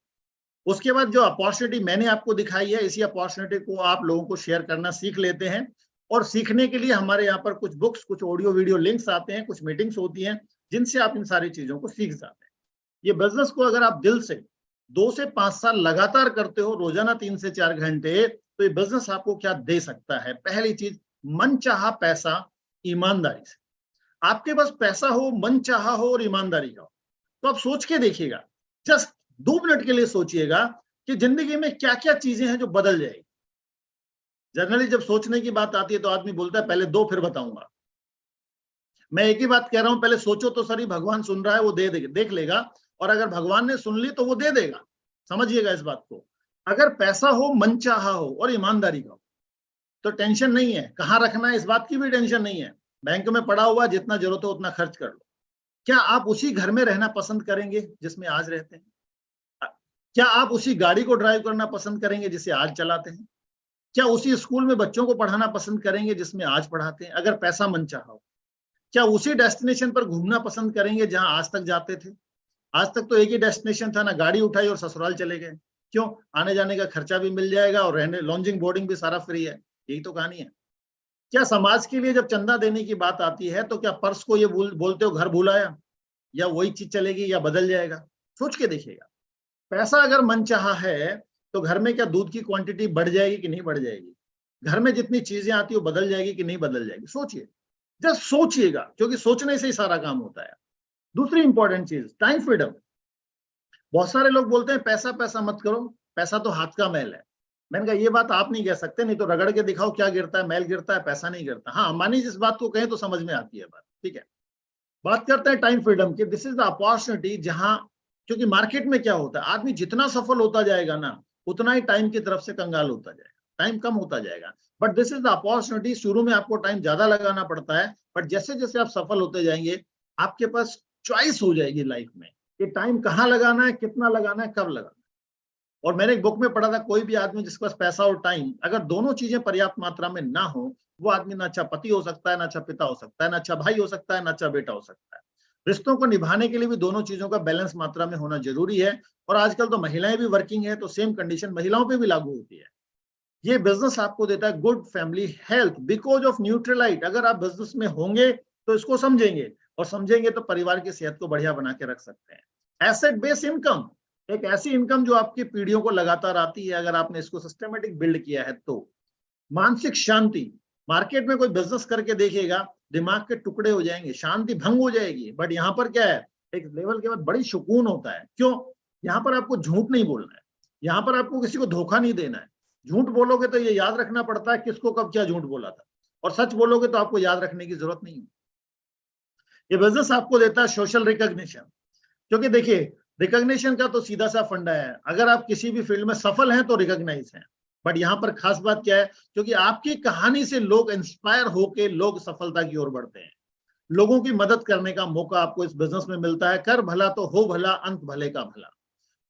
B: उसके बाद जो अपॉर्चुनिटी मैंने आपको दिखाई है, इसी अपॉर्चुनिटी को आप लोगों को शेयर करना सीख लेते हैं, और सीखने के लिए हमारे यहाँ पर कुछ बुक्स, कुछ ऑडियो वीडियो लिंक्स आते हैं, कुछ मीटिंग्स होती हैं, जिनसे आप इन सारी चीजों को सीख जाते हैं। ये बिजनेस को अगर आप दिल से 2 से 5 साल लगातार करते हो, रोजाना 3 से 4 घंटे, तो ये बिजनेस आपको क्या दे सकता है? पहली चीज, मनचाहा पैसा ईमानदारी से। आपके पास पैसा हो, मनचाहा हो और ईमानदारी का हो, तो आप सोच के देखिएगा, जस्ट 2 मिनट के लिए सोचिएगा कि जिंदगी में क्या क्या चीजें हैं जो बदल जाएगी। जनरली जब सोचने की बात आती है तो आदमी बोलता है पहले 2 फिर बताऊंगा। मैं एक ही बात कह रहा हूं, पहले सोचो तो सही, भगवान सुन रहा है, वो देख लेगा, और अगर भगवान ने सुन ली तो वो दे देगा। समझिएगा इस बात को। अगर पैसा हो, मनचाहा हो और ईमानदारी का हो, तो टेंशन नहीं है, कहाँ रखना है इस बात की भी टेंशन नहीं है। बैंक में पड़ा हुआ, जितना जरूरत हो उतना खर्च कर लो। क्या आप उसी घर में रहना पसंद करेंगे जिसमें आज रहते हैं? क्या आप उसी गाड़ी को ड्राइव करना पसंद करेंगे जिसे आज चलाते हैं? क्या उसी स्कूल में बच्चों को पढ़ाना पसंद करेंगे जिसमें आज पढ़ाते हैं, अगर पैसा मनचाहा हो? क्या उसी डेस्टिनेशन पर घूमना पसंद करेंगे जहां आज तक जाते थे? आज तक तो एक ही डेस्टिनेशन था ना, गाड़ी उठाई और ससुराल चले गए। क्यों? आने जाने का खर्चा भी मिल जाएगा और रहने, लॉन्जिंग बोर्डिंग भी सारा फ्री है। यही तो कहानी है। क्या समाज के लिए जब चंदा देने की बात आती है तो क्या पर्स को ये बोलते हो घर भूलाया, या वही चीज चलेगी या बदल जाएगा? सोच के देखिएगा। पैसा अगर मनचाहा है तो घर में क्या दूध की क्वांटिटी बढ़ जाएगी कि नहीं बढ़ जाएगी? घर में जितनी चीजें आती है वो बदल जाएगी कि नहीं बदल जाएगी? सोचिए, जस्ट सोचिएगा, क्योंकि सोचने से ही सारा काम होता है। दूसरी इंपॉर्टेंट चीज, टाइम फ्रीडम। बहुत सारे लोग बोलते हैं पैसा पैसा मत करो, पैसा तो हाथ का मैल है। मैंने कहा ये बात आप नहीं कह सकते, नहीं तो रगड़ के दिखाओ क्या गिरता है, मैल गिरता है, पैसा नहीं गिरता। हाँ, अंबानी जिस बात को कहें तो समझ में आती है बात, ठीक है। बात करते हैं टाइम फ्रीडम की। दिस इज द अपॉर्चुनिटी जहां, क्योंकि मार्केट में क्या होता है, आदमी जितना सफल होता जाएगा ना, उतना ही टाइम की तरफ से कंगाल होता जाएगा, टाइम कम होता जाएगा। But this is the opportunity, शुरू में आपको टाइम ज्यादा लगाना पड़ता है, बट जैसे जैसे आप सफल होते जाएंगे, आपके पास चॉइस हो जाएगी लाइफ में कि टाइम कहाँ लगाना है, कितना लगाना है, कब लगाना है। और मैंने एक बुक में पढ़ा था, कोई भी आदमी जिसके पास पैसा और टाइम, अगर दोनों चीजें पर्याप्त मात्रा में ना हो, वो आदमी ना अच्छा पति हो सकता है, ना अच्छा पिता हो सकता है, ना अच्छा भाई हो सकता है, ना अच्छा बेटा हो सकता है। रिश्तों को निभाने के लिए भी दोनों चीजों का बैलेंस मात्रा में होना जरूरी है। और आजकल तो महिलाएं भी वर्किंग है, तो सेम कंडीशन महिलाओं पे भी लागू होती है। ये बिजनेस आपको देता है good family health because of Nutrilite. अगर आप बिजनेस में होंगे तो इसको समझेंगे, और समझेंगे तो परिवार की सेहत को बढ़िया बना के रख सकते हैं। एसेट बेस्ड इनकम, एक ऐसी इनकम जो आपकी पीढ़ियों को लगातार आती है, अगर आपने इसको सिस्टमेटिक बिल्ड किया है तो। मानसिक शांति, मार्केट में कोई बिजनेस करके देखिएगा, दिमाग के टुकड़े हो जाएंगे, शांति भंग हो जाएगी। बट यहाँ पर क्या है, एक लेवल के बाद बड़ी सुकून होता है। क्यों? यहाँ पर आपको झूठ नहीं बोलना है, यहाँ पर आपको किसी को धोखा नहीं देना है। झूठ बोलोगे तो ये याद रखना पड़ता है किसको कब क्या झूठ बोला था, और सच बोलोगे तो आपको याद रखने की जरूरत नहीं है। ये बिजनेस आपको देता है सोशल रिकॉग्निशन, क्योंकि देखिए रिकॉग्निशन का तो सीधा सा फंडा है, अगर आप किसी भी फील्ड में सफल हैं तो रिकॉग्नाइज हैं। बट यहाँ पर खास बात क्या है, क्योंकि आपकी कहानी से लोग इंस्पायर होके लोग सफलता की ओर बढ़ते हैं। लोगों की मदद करने का मौका आपको इस बिजनेस में मिलता है। कर भला तो हो भला, अंत भले का भला।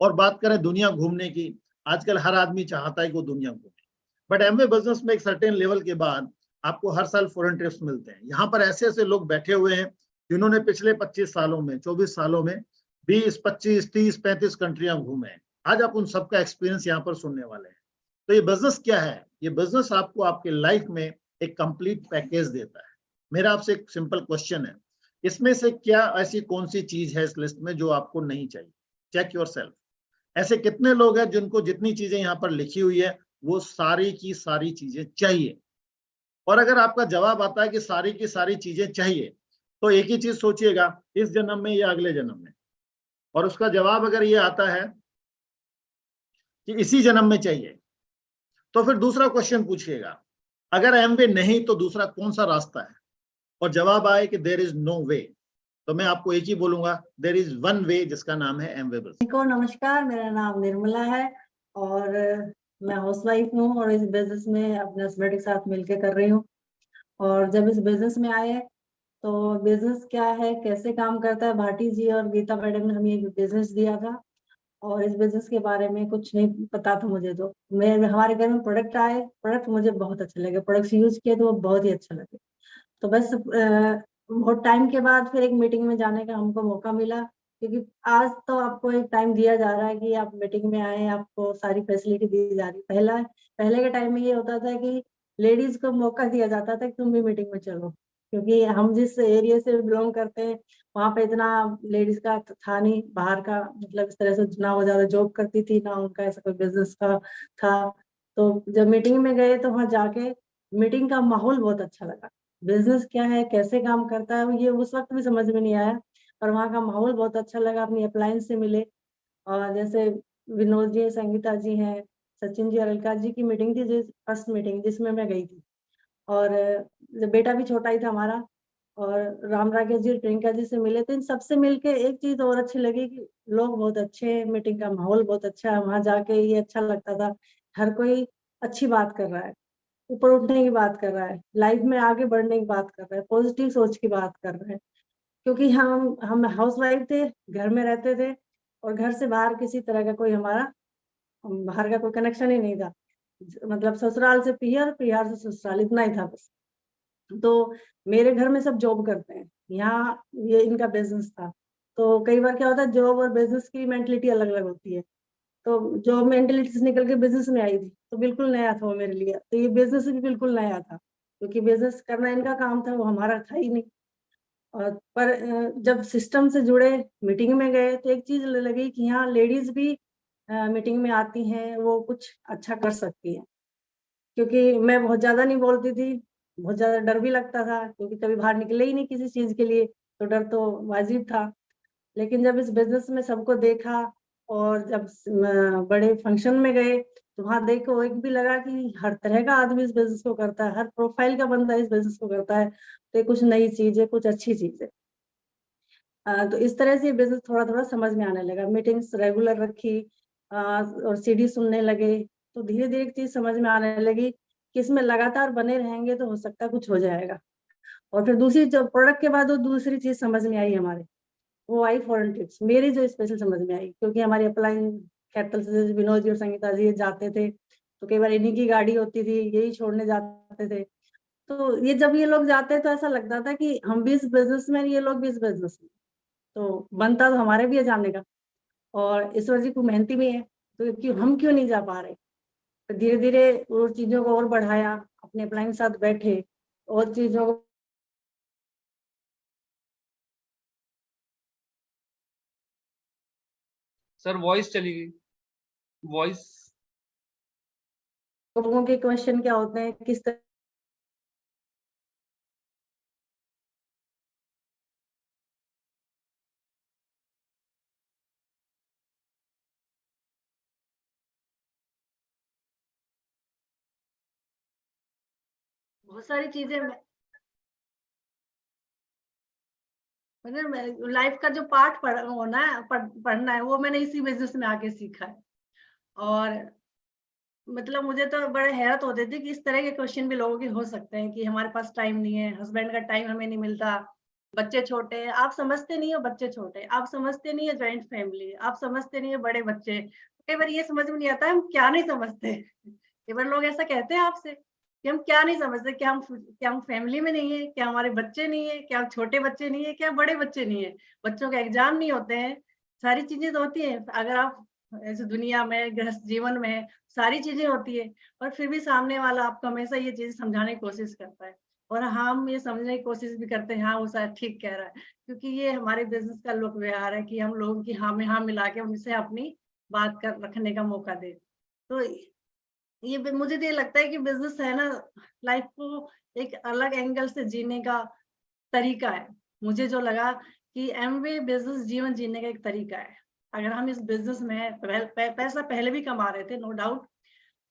B: और बात करें दुनिया घूमने की, आजकल हर आदमी चाहता है कि वो दुनिया घूमे, बट एमवे बिजनेस में एक सर्टेन लेवल के बाद आपको हर साल फॉरेन ट्रिप्स मिलते हैं। यहाँ पर ऐसे ऐसे लोग बैठे हुए हैं जिन्होंने पिछले 25 सालों में, 24 सालों में 20, 25, 30, 35 कंट्रियां घूमे हैं। आज आप उन सबका एक्सपीरियंस यहाँ पर सुनने वाले हैं। तो ये बिजनेस क्या है? ये बिजनेस आपको आपके लाइफ में एक कंप्लीट पैकेज देता है। मेरा आपसे एक सिंपल क्वेश्चन है, इसमें से क्या ऐसी कौन सी चीज है इस लिस्ट में जो आपको नहीं चाहिए? Check yourself. ऐसे कितने लोग हैं जिनको जितनी चीजें यहाँ पर लिखी हुई है वो सारी की सारी चीजें चाहिए? और अगर आपका जवाब आता है कि सारी की सारी चीजें चाहिए, तो एक ही चीज सोचिएगा, इस जन्म में या अगले जन्म में। और उसका जवाब अगर ये आता है कि इसी जन्म में चाहिए, तो फिर दूसरा क्वेश्चन पूछिएगा, अगर एमवे नहीं तो दूसरा कौन सा रास्ता है, और जवाब आए कि देयर इज नो वे, तो मैं आपको एक ही बोलूंगा, देयर इज वन वे, जिसका नाम है एमवे बिजनेस।
C: नमस्कार, मेरा नाम निर्मला है और मैं हाउसवाइफ हूँ और इस बिजनेस में अपने हस्बैंड के साथ मिलकर कर रही हूँ। और जब इस बिजनेस में आए तो बिजनेस क्या है, कैसे काम करता है, भाटी जी और गीता मैडम ने हमें एक बिजनेस दिया था और इस बिजनेस के बारे में कुछ नहीं पता था मुझे। तो मैं हमारे घर में प्रोडक्ट आए, प्रोडक्ट मुझे बहुत अच्छे लगे, प्रोडक्ट्स यूज किए तो वो बहुत ही अच्छा लगे। तो बस बहुत टाइम के बाद फिर एक मीटिंग में जाने का हमको मौका मिला, क्योंकि आज तो आपको एक टाइम दिया जा रहा है कि आप मीटिंग में आए, आपको सारी फैसिलिटी दी जा रही। पहले के टाइम में ये होता था कि लेडीज को मौका दिया जाता था कि तुम भी मीटिंग में चलो, क्योंकि हम जिस एरिया से बिलोंग करते हैं वहां पे इतना लेडीज का था नहीं, बाहर का मतलब इस तरह से ना वो ज्यादा जॉब करती थी ना उनका ऐसा कोई बिजनेस का था। तो जब मीटिंग में गए तो वहां जाके मीटिंग का माहौल बहुत अच्छा लगा। बिजनेस क्या है, कैसे काम करता है, ये उस वक्त भी समझ में नहीं आया, पर वहाँ का माहौल बहुत अच्छा लगा। अपनी अप्लायंस से मिले और जैसे विनोद जी, संगीता जी हैं, सचिन जी और अलका जी की मीटिंग थी, जिस फर्स्ट मीटिंग जिसमें मैं गई थी। और बेटा भी छोटा ही था हमारा, और राम राकेश जी, प्रियंका जी से मिले थे। इन सबसे मिलके एक चीज और अच्छी लगी कि लोग बहुत अच्छे हैं, मीटिंग का माहौल बहुत अच्छा है। वहां जाके ये अच्छा लगता था, हर कोई अच्छी बात कर रहा है, ऊपर उठने की बात कर रहा है, लाइफ में आगे बढ़ने की बात कर रहा है, पॉजिटिव सोच की बात कर रहे हैं। क्योंकि हम हाउस वाइफ थे, घर में रहते थे और घर से बाहर किसी तरह का कोई हमारा बाहर का कोई कनेक्शन ही नहीं था। मतलब ससुराल से पियर, पियर से ससुराल, इतना ही था बस। तो मेरे घर में सब जॉब करते हैं, यहाँ ये इनका बिजनेस था। तो कई बार क्या होता है, जॉब और बिजनेस की मेंटलिटी अलग अलग होती है। तो जॉब मेंटलिटी से निकल के बिजनेस में आई थी, तो बिल्कुल नया था वो मेरे लिए। तो ये बिजनेस भी बिल्कुल नया था, क्योंकि बिजनेस करना इनका काम था, वो हमारा था ही नहीं। और पर जब सिस्टम से जुड़े, मीटिंग में गए, तो एक चीज लगी कि यहाँ लेडीज भी मीटिंग में आती हैं, वो कुछ अच्छा कर सकती हैं। क्योंकि मैं बहुत ज्यादा नहीं बोलती थी, बहुत ज्यादा डर भी लगता था, क्योंकि कभी बाहर निकले ही नहीं किसी चीज के लिए, तो डर तो वाजिब था। लेकिन जब इस बिजनेस में सबको देखा और जब बड़े फंक्शन में गए, तो वहां देखो एक भी लगा कि हर तरह का आदमी इस बिजनेस को करता है, हर प्रोफाइल का बंदा इस बिजनेस को करता है। तो ये कुछ नई चीज है, कुछ अच्छी चीज है। तो इस तरह से बिजनेस थोड़ा थोड़ा समझ में आने लगा। मीटिंग्स रेगुलर रखी और सीडी सुनने लगे, तो धीरे धीरे एक चीज समझ में आने लगी कि इसमें लगातार बने रहेंगे तो हो सकता है कुछ हो जाएगा। और फिर दूसरी जो प्रोडक्ट के बाद वो दूसरी चीज समझ में आई हमारे, वो आई फॉरेन ट्रिप्स, मेरी जो स्पेशल समझ में आई, क्योंकि हमारी अप्लाइन कैपिटल से विनोद जी और संगीता जी जाते थे, तो कई बार इन्हीं की गाड़ी होती थी, यही छोड़ने जाते थे। तो ये जब ये लोग जाते तो ऐसा लगता था कि हम भी इस बिजनेस में, ये लोग भी इस बिजनेस में, तो बनता तो हमारे भी है जाने का। और ईश्वर जी को मेहनती भी है, तो हम क्यों नहीं जा पा रहे। तो धीरे धीरे वो चीजों को और बढ़ाया, अपने अप्लाइन के साथ बैठे और चीजों को,
A: सर वॉइस चली गई, वॉइस।
C: लोगों के क्वेश्चन क्या होते हैं, किस तरह बहुत सारी चीजें मतलब लाइफ का जो पार्ट होना है, पढ़ना है, वो मैंने इसी बिजनेस में आके सीखा है। और मतलब मुझे तो बड़े हैरत होते थे कि इस तरह के क्वेश्चन भी लोगों के हो सकते हैं कि हमारे पास टाइम नहीं है, हस्बैंड का टाइम हमें नहीं मिलता, बच्चे छोटे हैं। आप समझते नहीं हो बच्चे छोटे, आप समझते नहीं है जॉइंट फैमिली, आप समझते नहीं है बड़े बच्चे। कई बार ये समझ में नहीं आता हम क्या नहीं समझते। कई बार लोग ऐसा कहते हैं आपसे कि हम क्या नहीं समझते, क्या हम फैमिली में नहीं है, क्या हमारे बच्चे नहीं है, क्या छोटे बच्चे नहीं है, क्या बड़े बच्चे नहीं है, बच्चों के एग्जाम नहीं होते हैं। सारी चीजें तो होती है, अगर आप ऐसे दुनिया में गृहस्थ जीवन में है, सारी चीजें होती है। और फिर भी सामने वाला आपको हमेशा ये चीज समझाने की कोशिश करता है, और हम ये समझने की कोशिश भी करते हैं, हाँ वो शायद ठीक कह रहा है। क्योंकि ये हमारे बिजनेस का लोक व्यवहार है कि हम लोगों की हाँ में हाँ मिला के उनसे अपनी बात कर रखने का मौका दे। तो मुझे तो ये लगता है कि बिजनेस है ना, लाइफ को एक अलग एंगल से जीने का तरीका है। मुझे जो लगा कि एमवे बिजनेस जीवन जीने का एक तरीका है।
D: अगर हम इस बिजनेस में पैसा पहले भी कमा रहे थे नो डाउट,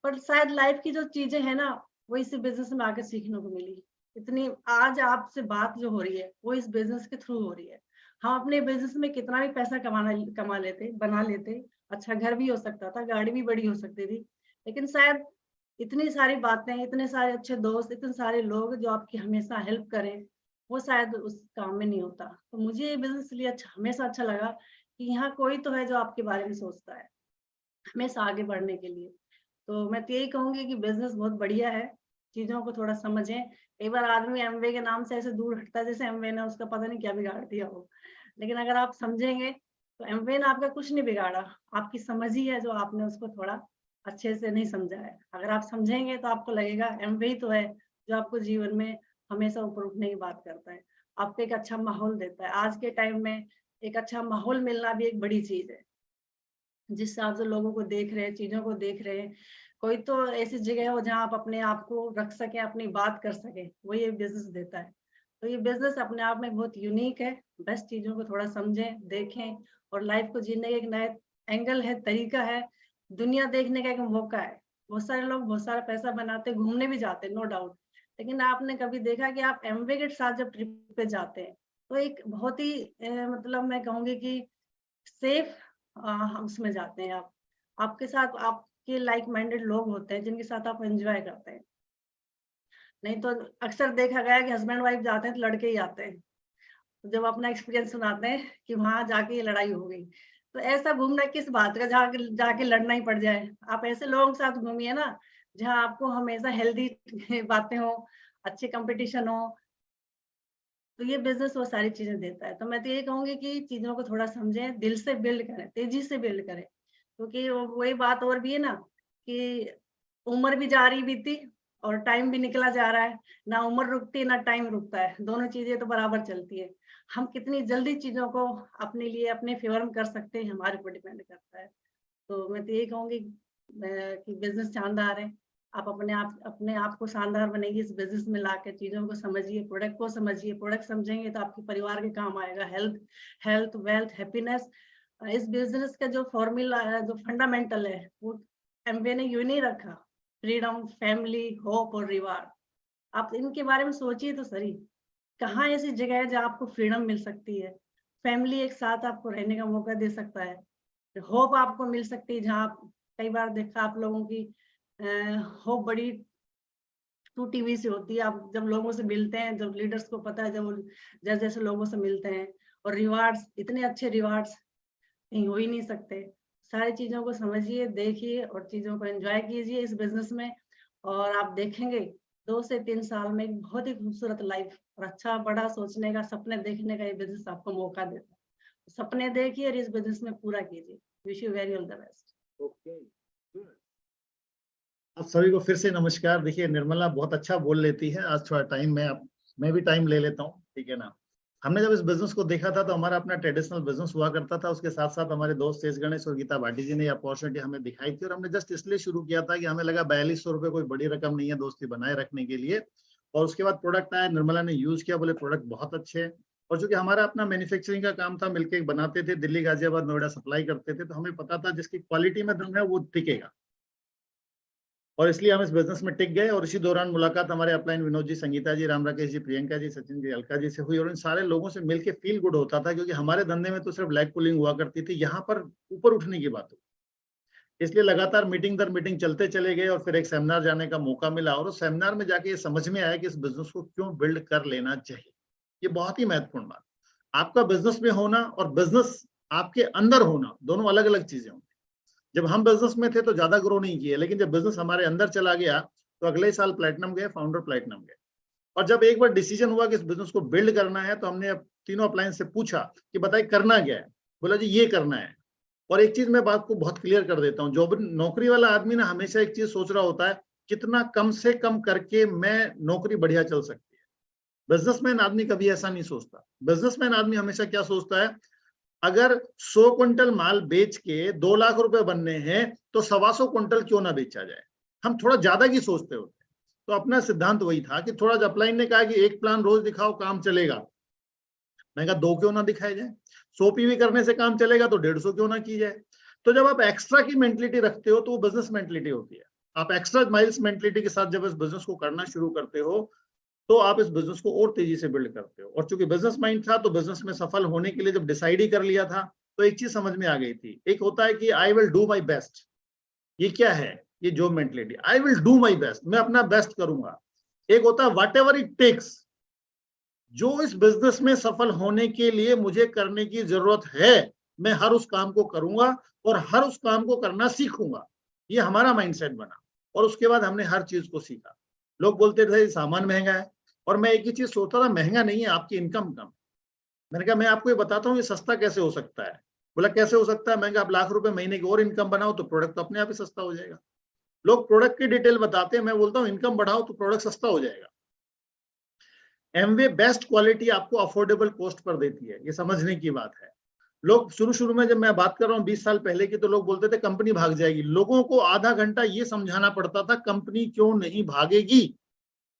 D: पर शायद लाइफ की जो चीजें हैं ना वो इसी बिजनेस में आके सीखने को मिली। इतनी आज आपसे बात जो हो रही है वो इस बिजनेस के थ्रू हो रही है। हम अपने बिजनेस में कितना भी पैसा कमा लेते, बना लेते, अच्छा घर भी हो सकता था, गाड़ी भी बड़ी हो सकती थी, लेकिन शायद इतनी सारी बातें, इतने सारे अच्छे दोस्त, इतने सारे लोग जो आपकी हमेशा हेल्प करें, वो शायद उस काम में नहीं होता। तो मुझे ये बिजनेस लिए हमेशा अच्छा लगा कि यहाँ कोई तो है जो आपके बारे में सोचता है हमेशा आगे बढ़ने के लिए। तो मैं तो यही कहूंगी कि बिजनेस बहुत बढ़िया है, चीजों को थोड़ा समझें। कई बार आदमी एमवे के नाम से ऐसे दूर हटता है जैसे एमवे ने उसका पता नहीं क्या बिगाड़ दिया हो, लेकिन अगर आप समझेंगे तो एमवे ने आपका कुछ नहीं बिगाड़ा, आपकी समझ ही है जो आपने उसको थोड़ा अच्छे से नहीं समझा है। अगर आप समझेंगे तो आपको लगेगा एमवे ही तो है जो आपको जीवन में हमेशा ऊपर उठने की बात करता है, आपको एक अच्छा माहौल देता है। आज के टाइम में एक अच्छा माहौल मिलना भी एक बड़ी चीज है। जिस हिसाब से लोगों को देख रहे हैं, चीजों को देख रहे हैं, कोई तो ऐसी जगह हो जहाँ आप अपने आप को रख सके, अपनी बात कर सके, वो ये बिजनेस देता है। तो ये बिजनेस अपने आप में बहुत यूनिक है। बस चीजों को थोड़ा समझें, देखें, और लाइफ को जीने का एक नया एंगल है, तरीका है, दुनिया देखने का एक मौका है। बहुत सारे लोग बहुत सारा पैसा बनाते, घूमने भी जाते हैं नो डाउट, लेकिन आपने कभी देखा कि आप एमवे के साथ जब ट्रिप पे जाते हैं तो एक बहुत ही मतलब मैं कहूंगी कि सेफ उसमें जाते हैं आप, आपके साथ आपके लाइक माइंडेड लोग होते हैं जिनके साथ आप एंजॉय करते हैं। नहीं तो अक्सर देखा गया है कि हस्बैंड वाइफ जाते हैं तो लड़के ही आते हैं, तो जब अपना एक्सपीरियंस सुनाते हैं कि वहां जाके ये लड़ाई हो गई, तो ऐसा घूमना किस बात का जाके जाके लड़ना ही पड़ जाए। आप ऐसे लोगों के साथ घूमिए ना जहाँ आपको हमेशा हेल्दी बातें हो, अच्छे कंपटीशन हो। तो ये बिजनेस वो सारी चीजें देता है। तो मैं तो ये कहूंगी कि चीजों को थोड़ा समझें, दिल से बिल्ड करें, तेजी से बिल्ड करें, क्योंकि वही बात और भी है ना कि उम्र भी जा रही बीती और टाइम भी निकला जा रहा है, ना उम्र रुकती ना टाइम रुकता है, दोनों चीजें तो बराबर चलती है। हम कितनी जल्दी चीजों को अपने लिए अपने फेवर में कर सकते हैं हमारे ऊपर डिपेंड करता है। तो मैं तो यही कहूंगी कि बिजनेस शानदार है। आप अपने आप को शानदार बनेगी इस बिजनेस में लाकर, चीजों को समझिए, प्रोडक्ट को समझिए, प्रोडक्ट समझेंगे तो आपके परिवार के काम आएगा, हेल्थ वेल्थ हैप्पीनेस। इस बिजनेस का जो फॉर्मूला है, जो फंडामेंटल है, वो एमवे ने यूं नहीं रखा, फ्रीडम, फैमिली, होप और रिवार्ड। आप इनके बारे में सोचिए तो सही, कहाँ ऐसी जगह है जहाँ आपको फ्रीडम मिल सकती है, फैमिली एक साथ आपको रहने का मौका दे सकता है, होप आपको मिल सकती है जहाँ कई बार देखा आप लोगों की होप बड़ी टूटी हुई सी होती है। आप जब लोगों से मिलते हैं, जब लीडर्स को पता है, जब जैसे जैसे लोगों से मिलते हैं, और रिवार्ड्स, इतने अच्छे रिवार्ड्स कहीं हो ही नहीं सकते। सारी चीजों को समझिए, देखिए और चीजों को एंजॉय कीजिए इस बिजनेस में, और आप देखेंगे 2 से 3 साल में एक बहुत ही खूबसूरत लाइफ और अच्छा बड़ा सोचने का, सपने देखने का ये बिजनेस आपको मौका देता है। सपने देखिए और इस बिजनेस में पूरा कीजिए। Wish you very all the best.
B: आप सभी को फिर से नमस्कार। देखिए निर्मला बहुत अच्छा बोल लेती है, आज थोड़ा टाइम मैं भी टाइम ले लेता हूँ, ठीक है ना। हमने जब इस बिजनेस को देखा था तो हमारा अपना ट्रेडिशनल बिजनेस हुआ करता था, उसके साथ साथ हमारे दोस्त तेज गणेश और गीता भाटी जी ने अपॉर्चुनिटी हमें दिखाई थी, और हमने जस्ट इसलिए शुरू किया था कि हमें लगा 4200 रुपये कोई बड़ी रकम नहीं है दोस्ती बनाए रखने के लिए। और उसके बाद प्रोडक्ट आया, निर्मला ने यूज किया, बोले प्रोडक्ट बहुत अच्छे हैं। और चूंकि हमारा अपना मैन्युफैक्चरिंग का काम था, मिलकर बनाते थे, दिल्ली गाजियाबाद नोएडा सप्लाई करते थे, तो हमें पता था जिसकी क्वालिटी में दम है वो टिकेगा, और इसलिए हम इस बिजनेस में टिक गए। और इसी दौरान मुलाकात हमारे अपलाइन विनोद जी, संगीता जी, राम राकेश जी, प्रियंका जी, सचिन जी, अलका जी से हुई, और इन सारे लोगों से मिलके फील गुड होता था, क्योंकि हमारे धंधे में तो सिर्फ लैग पुलिंग हुआ करती थी, यहाँ पर ऊपर उठने की बात हुई। इसलिए लगातार मीटिंग दर मीटिंग चलते चले गए, और फिर एक सेमिनार जाने का मौका मिला, और उस सेमिनार में जाके ये समझ में आया कि इस बिजनेस को क्यों बिल्ड कर लेना चाहिए। ये बहुत ही महत्वपूर्ण बात, आपका बिजनेस में होना और बिजनेस आपके अंदर होना दोनों अलग अलग चीजें होंगी। जब हम बिजनेस में थे तो ज्यादा ग्रो नहीं किए, लेकिन जब बिजनेस हमारे अंदर चला गया तो अगले साल प्लैटिनम गए, फाउंडर प्लैटिनम गए। और जब एक बार डिसीजन हुआ कि इस बिजनेस को बिल्ड करना है, तो हमने तीनों अप्लायंस से पूछा कि बताइए करना क्या है। बोला जी ये करना है। और एक चीज मैं बात को बहुत क्लियर कर देता हूँ, जो नौकरी वाला आदमी ना हमेशा एक चीज सोच रहा होता है, कितना कम से कम करके मैं नौकरी बढ़िया चल सकती है। बिजनेसमैन आदमी कभी ऐसा नहीं सोचता। बिजनेसमैन आदमी हमेशा क्या सोचता है, अगर 100 क्विंटल माल बेच के 2 लाख रुपए बनने हैं तो 125 क्विंटल क्यों ना बेचा जाए। हम थोड़ा ज्यादा की सोचते होते हैं। तो अपना सिद्धांत वही था कि थोड़ा, जब अपलाइन ने कहा कि एक प्लान रोज दिखाओ काम चलेगा, मैंने कहा 2 क्यों ना दिखाए जाए, 100 पीवी करने से काम चलेगा तो 150 क्यों ना की जाए। तो जब आप एक्स्ट्रा की मेंटलिटी रखते हो तो वो बिजनेस मेंटलिटी होती है। आप एक्स्ट्रा माइल्स मेंटलिटी के साथ जब इस बिजनेस को करना शुरू करते हो तो आप इस बिजनेस को और तेजी से बिल्ड करते हो। और चूंकि बिजनेस माइंड था तो बिजनेस में सफल होने के लिए जब डिसाइड ही कर लिया था तो एक चीज समझ में आ गई थी। एक होता है कि I will do my best, ये क्या है, ये job mentality, I will do my best, मैं अपना बेस्ट करूंगा। एक होता है व्हाट एवर इट टेक्स, जो इस बिजनेस में सफल होने के लिए मुझे करने की जरूरत है मैं हर उस काम को करूंगा और हर उस काम को करना सीखूंगा। ये हमारा माइंडसेट बना और उसके बाद हमने हर चीज को सीखा। लोग बोलते थे सामान महंगा है और मैं एक ही चीज सोचता था, महंगा नहीं है, आपकी इनकम कम। मैंने कहा मैं आपको ये बताता हूँ ये सस्ता कैसे हो सकता है। बोला कैसे हो सकता है। मैंने कहा आप लाख रुपए महीने की और इनकम बनाओ तो प्रोडक्ट तो अपने आप ही सस्ता हो जाएगा। लोग प्रोडक्ट की डिटेल बताते हैं, मैं बोलता हूँ इनकम बढ़ाओ तो प्रोडक्ट सस्ता हो जाएगा। एमवे बेस्ट क्वालिटी आपको अफोर्डेबल कॉस्ट पर देती है, ये समझने की बात है। लोग शुरू में जब मैं बात कर रहा हूँ 20 साल पहले की, तो लोग बोलते थे कंपनी भाग जाएगी। लोगों को आधा घंटा ये समझाना पड़ता था कंपनी क्यों नहीं भागेगी।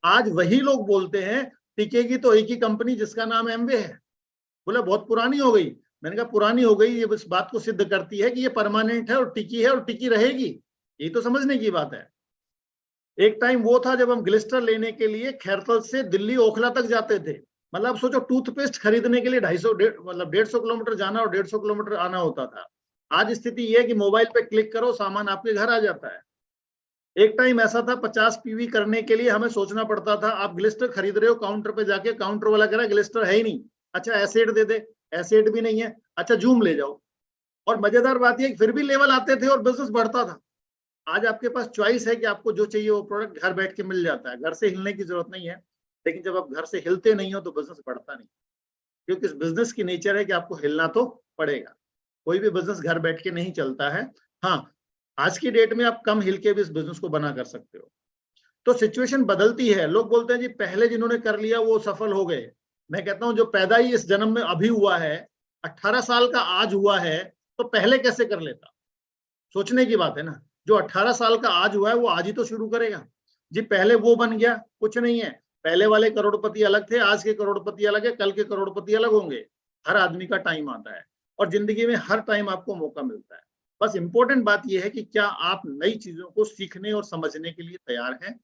B: आज वही लोग बोलते हैं टिकेगी तो एक ही कंपनी जिसका नाम एमवे है। बोला बहुत पुरानी हो गई। मैंने कहा पुरानी हो गई ये इस बात को सिद्ध करती है कि ये परमानेंट है और टिकी रहेगी। ये तो समझने की बात है। एक टाइम वो था जब हम ग्लिस्टर लेने के लिए खैरतल से दिल्ली ओखला तक जाते थे। मतलब सोचो टूथपेस्ट खरीदने के लिए 150 किलोमीटर जाना और 150 किलोमीटर आना होता था। आज स्थिति ये है कि मोबाइल पे क्लिक करो सामान आपके घर आ जाता है। एक टाइम ऐसा था 50 पीवी करने के लिए हमें सोचना पड़ता था। आप ग्लिस्टर खरीद रहे हो, काउंटर पे जाके काउंटर वाला कह रहा है ग्लिस्टर है ही नहीं। अच्छा एसिड दे दे, एसिड भी नहीं है, अच्छा जूम ले जाओ। और मजेदार बात यह फिर भी लेवल आते थे और बिजनेस बढ़ता था। आज आपके पास चॉइस है कि आपको जो चाहिए वो प्रोडक्ट घर बैठ के मिल जाता है। घर से हिलने की जरूरत नहीं है। लेकिन जब आप घर से हिलते नहीं हो तो बिजनेस बढ़ता नहीं, क्योंकि इस बिजनेस की नेचर है कि आपको हिलना तो पड़ेगा। कोई भी बिजनेस घर बैठ के नहीं चलता है। हाँ, आज की डेट में आप कम हिल के भी इस बिजनेस को बना कर सकते हो। तो सिचुएशन बदलती है। लोग बोलते हैं जी पहले जिन्होंने कर लिया वो सफल हो गए। मैं कहता हूं जो पैदा ही इस जन्म में अभी हुआ है, 18 साल का आज हुआ है, तो पहले कैसे कर लेता। सोचने की बात है ना। जो 18 साल का आज हुआ है वो आज ही तो शुरू करेगा। जी पहले वो बन गया, कुछ नहीं है। पहले वाले करोड़पति अलग थे, आज के करोड़पति अलग है, कल के करोड़पति अलग होंगे। हर आदमी का टाइम आता है और जिंदगी में हर टाइम आपको मौका मिलता है। बस इंपॉर्टेंट बात यह है कि क्या आप नई चीजों को सीखने और समझने के लिए तैयार हैं।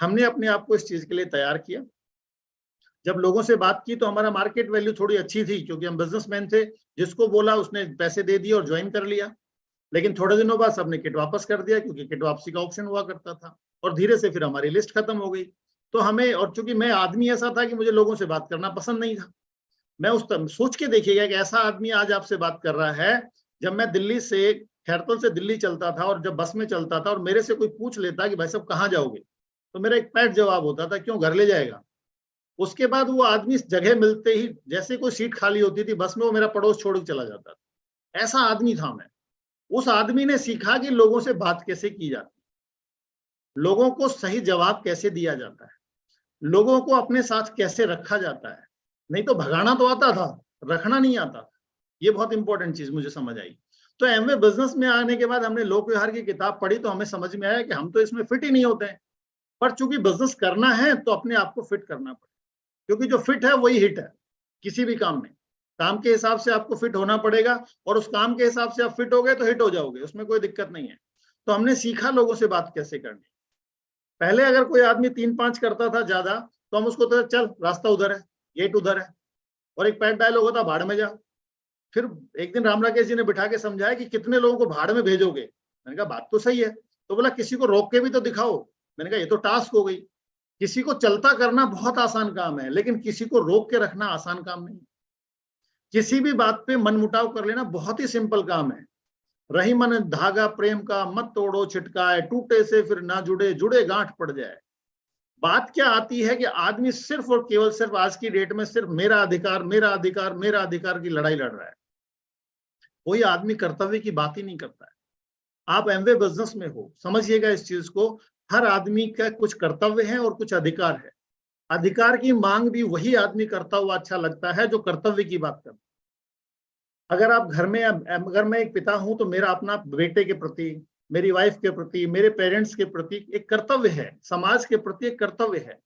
B: हमने अपने आप को इस चीज के लिए तैयार किया। जब लोगों से बात की तो हमारा मार्केट वैल्यू थोड़ी अच्छी थी, क्योंकि हम बिजनेसमैन थे। जिसको बोला उसने पैसे दे दिए और ज्वाइन कर लिया। लेकिन थोड़े दिनों बाद सबने किट वापस कर दिया, क्योंकि किट वापसी का ऑप्शन हुआ करता था। और धीरे से फिर हमारी लिस्ट खत्म हो गई। तो हमें, और चूंकि मैं आदमी ऐसा था कि मुझे लोगों से बात करना पसंद नहीं था। मैं उस तरह सोच के देखिएगा कि ऐसा आदमी आज आपसे बात कर रहा है। जब मैं दिल्ली से खैरतल से दिल्ली चलता था और जब बस में चलता था और मेरे से कोई पूछ लेता कि भाई साहब कहाँ जाओगे, तो मेरा एक पैट जवाब होता था क्यों, घर ले जाएगा। उसके बाद वो आदमी इस जगह मिलते ही जैसे कोई सीट खाली होती थी बस में, वो मेरा पड़ोस छोड़ के चला जाता था। ऐसा आदमी था मैं। उस आदमी ने सीखा कि लोगों से बात कैसे की जाती है, लोगों को सही जवाब कैसे दिया जाता है, लोगों को अपने साथ कैसे रखा जाता है। नहीं तो भगाना तो आता था, रखना नहीं आता। ये बहुत इंपॉर्टेंट चीज मुझे समझ आई। तो एमवे बिजनेस में आने के बाद हमने लोक व्यवहार की किताब पढ़ी तो हमें समझ में आया कि हम तो इसमें फिट ही नहीं होते हैं। पर चूंकि बिजनेस करना है तो अपने आप को फिट करना पड़ेगा, क्योंकि जो फिट है वही हिट है। किसी भी काम में काम के हिसाब से आपको फिट होना पड़ेगा और उस काम के हिसाब से आप फिट हो गए तो हिट हो जाओगे, उसमें कोई दिक्कत नहीं है। तो हमने सीखा लोगों से बात कैसे करनी। पहले अगर कोई आदमी 3-5 करता था ज्यादा तो हम उसको तो चल रास्ता उधर है, गेट उधर है, और एक पैट डायलॉग होता भाड़ में जा। फिर एक दिन राम राकेश जी ने बिठा के समझाया कि कितने लोगों को भाड़ में भेजोगे। मैंने कहा बात तो सही है। तो बोला किसी को रोक के भी तो दिखाओ। मैंने कहा ये तो टास्क हो गई। किसी को चलता करना बहुत आसान काम है, लेकिन किसी को रोक के रखना आसान काम नहीं। किसी भी बात पे मनमुटाव कर लेना बहुत ही सिंपल काम है। रही मन धागा प्रेम का, मत तोड़ो छिटकाए, टूटे से फिर ना जुड़े, जुड़े गांठ पड़ जाए। बात क्या आती है कि आदमी सिर्फ और केवल सिर्फ आज की डेट में सिर्फ मेरा अधिकार मेरा अधिकार मेरा अधिकार की लड़ाई लड़ रहा है। कोई आदमी कर्तव्य की बात ही नहीं करता है। आप एमवे बिजनेस में हो, समझिएगा इस चीज को। हर आदमी का कुछ कर्तव्य है और कुछ अधिकार है। अधिकार की मांग भी वही आदमी करता हुआ अच्छा लगता है जो कर्तव्य की बात करता है। अगर आप घर में, अगर मैं एक पिता हूं तो मेरा अपना बेटे के प्रति, मेरी वाइफ के प्रति, मेरे पेरेंट्स के प्रति एक कर्तव्य है। समाज के प्रति एक कर्तव्य है।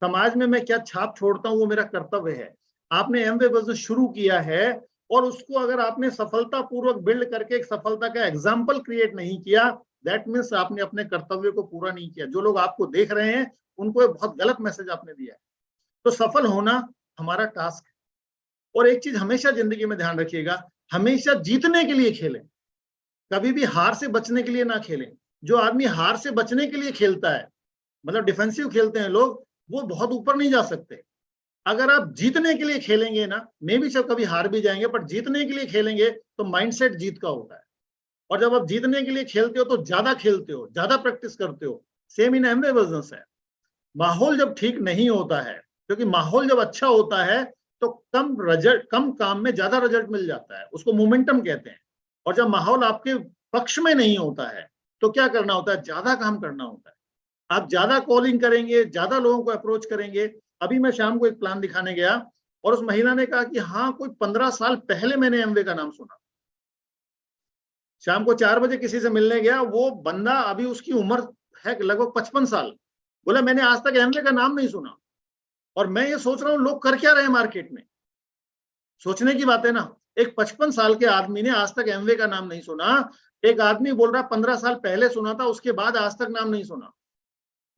B: समाज में मैं क्या छाप छोड़ता हूं वो मेरा कर्तव्य है। आपने एमवे बिजनेस शुरू किया है और उसको अगर आपने सफलतापूर्वक बिल्ड करके एक सफलता का एग्जाम्पल क्रिएट नहीं किया, दैट मीन्स आपने अपने कर्तव्य को पूरा नहीं किया। जो लोग आपको देख रहे हैं उनको एक बहुत गलत मैसेज आपने दिया है। तो सफल होना हमारा टास्क है। और एक चीज हमेशा जिंदगी में ध्यान रखिएगा, हमेशा जीतने के लिए खेलें, कभी भी हार से बचने के लिए ना खेलें। जो आदमी हार से बचने के लिए खेलता है, मतलब डिफेंसिव खेलते हैं लोग, वो बहुत ऊपर नहीं जा सकते। अगर आप जीतने के लिए खेलेंगे ना, मे भी सब कभी हार भी जाएंगे, पर जीतने के लिए खेलेंगे तो माइंडसेट जीत का होता है। और जब आप जीतने के लिए खेलते हो तो ज्यादा खेलते हो, ज्यादा प्रैक्टिस करते हो। सेम इन एमवे बिजनेस है। माहौल जब ठीक नहीं होता है, क्योंकि माहौल जब अच्छा होता है तो कम काम में ज्यादा रिजल्ट मिल जाता है, उसको मोमेंटम कहते हैं। और जब माहौल आपके पक्ष में नहीं होता है तो क्या करना होता है, ज्यादा काम करना होता है। आप ज्यादा कॉलिंग करेंगे, ज्यादा लोगों को अप्रोच करेंगे। अभी मैं शाम को एक प्लान दिखाने गया और उस महिला ने कहा कि हाँ, कोई 15 साल पहले मैंने एमवे का नाम सुना। शाम को 4 बजे किसी से मिलने गया, वो बंदा अभी उसकी उम्र है लगभग 55 साल, बोला मैंने आज तक एमवे का नाम नहीं सुना। और मैं ये सोच रहा हूँ लोग कर क्या रहे हैं मार्केट में। सोचने की बात है ना, एक 55 साल के आदमी ने आज तक एमवे का नाम नहीं सुना। एक आदमी बोल रहा 15 साल पहले सुना था, उसके बाद आज तक नाम नहीं सुना।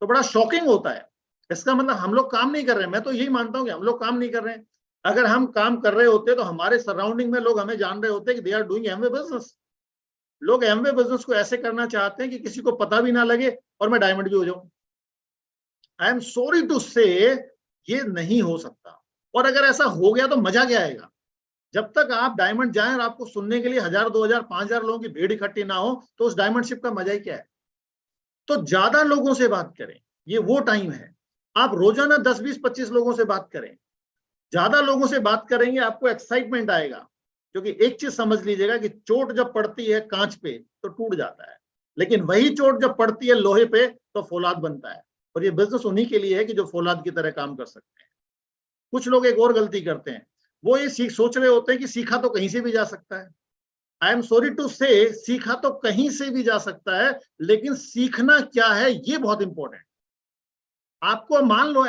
B: तो बड़ा शॉकिंग होता है। इसका मतलब हम लोग काम नहीं कर रहे हैं। मैं तो यही मानता हूं कि हम लोग काम नहीं कर रहे हैं। अगर हम काम कर रहे होते तो हमारे सराउंडिंग में लोग हमें जान रहे होते कि they are doing Amway business. लोग एमवे बिजनेस को ऐसे करना चाहते हैं कि किसी को पता भी ना लगे और मैं डायमंड भी हो जाऊं। आई एम सॉरी टू से, ये नहीं हो सकता। और अगर ऐसा हो गया तो मजा क्या आएगा। जब तक आप डायमंड जाएं और आपको सुनने के लिए 1000, 2000, 5000 लोगों की भीड़ इकट्ठी ना हो तो उस डायमंडशिप का मजा ही क्या है। तो ज्यादा लोगों से बात करें, ये वो टाइम है। आप रोजाना 10, 20, 25 लोगों से बात करें। ज्यादा लोगों से बात करेंगे आपको एक्साइटमेंट आएगा। क्योंकि एक चीज समझ लीजिएगा कि चोट जब पड़ती है कांच पे तो टूट जाता है, लेकिन वही चोट जब पड़ती है लोहे पे तो फौलाद बनता है। और ये बिजनेस उन्हीं के लिए है कि जो फौलाद की तरह काम कर सकते हैं। कुछ लोग एक और गलती करते हैं, वो ये सोच रहे होते हैं कि सीखा तो कहीं से भी जा सकता है। आई एम सॉरी टू से, सीखा तो कहीं से भी जा सकता है, लेकिन सीखना क्या है ये बहुत इंपॉर्टेंट। आपको मान लो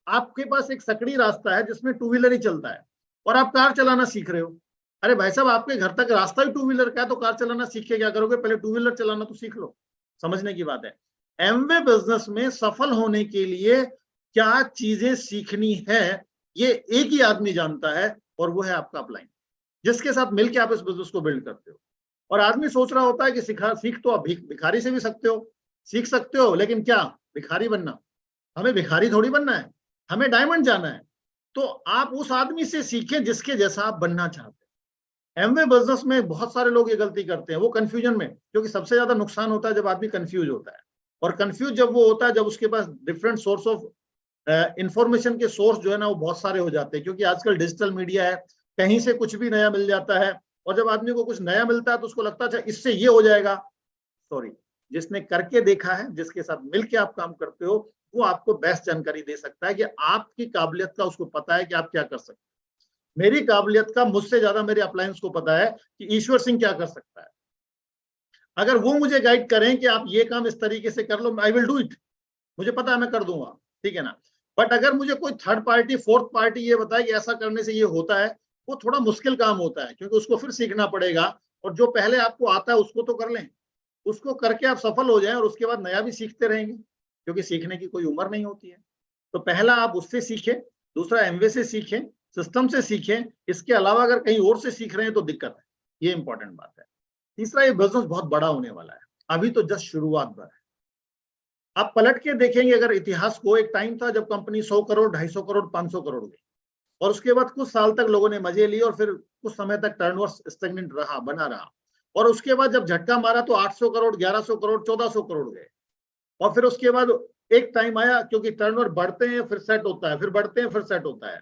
B: आपके पास एक सकड़ी रास्ता है जिसमें टू व्हीलर ही चलता है और आप कार चलाना सीख रहे हो। अरे भाई साहब, आपके घर तक रास्ता ही टू व्हीलर का है तो कार चलाना सीख के क्या करोगे, पहले टू व्हीलर चलाना तो सीख लो। समझने की बात है। एमवे बिजनेस में सफल होने के लिए क्या चीजें सीखनी है, ये एक ही आदमी जानता है और वो है आपका अपलाइन, जिसके साथ मिलकर आप इस बिजनेस को बिल्ड करते हो। और आदमी सोच रहा होता है कि सीख तो आप भिखारी से भी सीख सकते हो, लेकिन क्या भिखारी बनना, हमें भिखारी थोड़ी बनना है, हमें डायमंड जाना है। तो आप उस आदमी से सीखें जिसके जैसा आप बनना चाहते हैं। एमवे बिजनेस में बहुत सारे लोग ये गलती करते हैं, वो कंफ्यूजन में, क्योंकि सबसे ज्यादा नुकसान होता है जब आदमी कंफ्यूज होता है। और कंफ्यूज जब वो होता है जब उसके पास डिफरेंट सोर्स ऑफ इंफॉर्मेशन के सोर्स जो है ना वो बहुत सारे हो जाते हैं, क्योंकि आजकल डिजिटल मीडिया है, कहीं से कुछ भी नया मिल जाता है। और जब आदमी को कुछ नया मिलता है तो उसको लगता है इससे ये हो जाएगा। सॉरी, जिसने करके देखा है, जिसके साथ मिलके आप काम करते हो, वो आपको बेस्ट जानकारी दे सकता है कि आपकी काबिलियत का उसको पता है कि आप क्या कर सकते हैं। मेरी काबिलियत का मुझसे ज्यादा मेरे अपलायंस को पता है कि ईश्वर सिंह क्या कर सकता है। अगर वो मुझे गाइड करें कि आप ये काम इस तरीके से कर लो, आई विल डू इट, मुझे पता है मैं कर दूंगा, ठीक है ना। बट अगर मुझे कोई थर्ड पार्टी, फोर्थ पार्टी ये बताए कि ऐसा करने से ये होता है, वो थोड़ा मुश्किल काम होता है, क्योंकि उसको फिर सीखना पड़ेगा। और जो पहले आपको आता है उसको तो कर लें, उसको करके आप सफल हो जाएं और उसके बाद नया भी सीखते रहेंगे, क्योंकि सीखने की कोई उम्र नहीं होती है। तो पहला आप उससे सीखें, दूसरा एमवे से सीखें, सिस्टम से सीखें। इसके अलावा अगर कहीं और से सीख रहे हैं तो दिक्कत है, ये इंपॉर्टेंट बात है। तीसरा, ये बिजनेस बहुत बड़ा होने वाला है, अभी तो जस्ट शुरुआत पर है। आप पलट के देखेंगे अगर इतिहास को, एक टाइम था जब कंपनी 100 करोड़, 250 करोड़, 500 करोड़ गई, और उसके बाद कुछ साल तक लोगों ने मजे लिए और फिर कुछ समय तक टर्नओवर स्टैग्नेंट रहा, बना रहा। और उसके बाद जब झटका मारा तो 800 करोड़, 1100 करोड़, 1400 करोड़ गए। और फिर उसके बाद एक टाइम आया, क्योंकि टर्नओवर बढ़ते हैं फिर सेट होता है, फिर बढ़ते हैं फिर सेट होता है।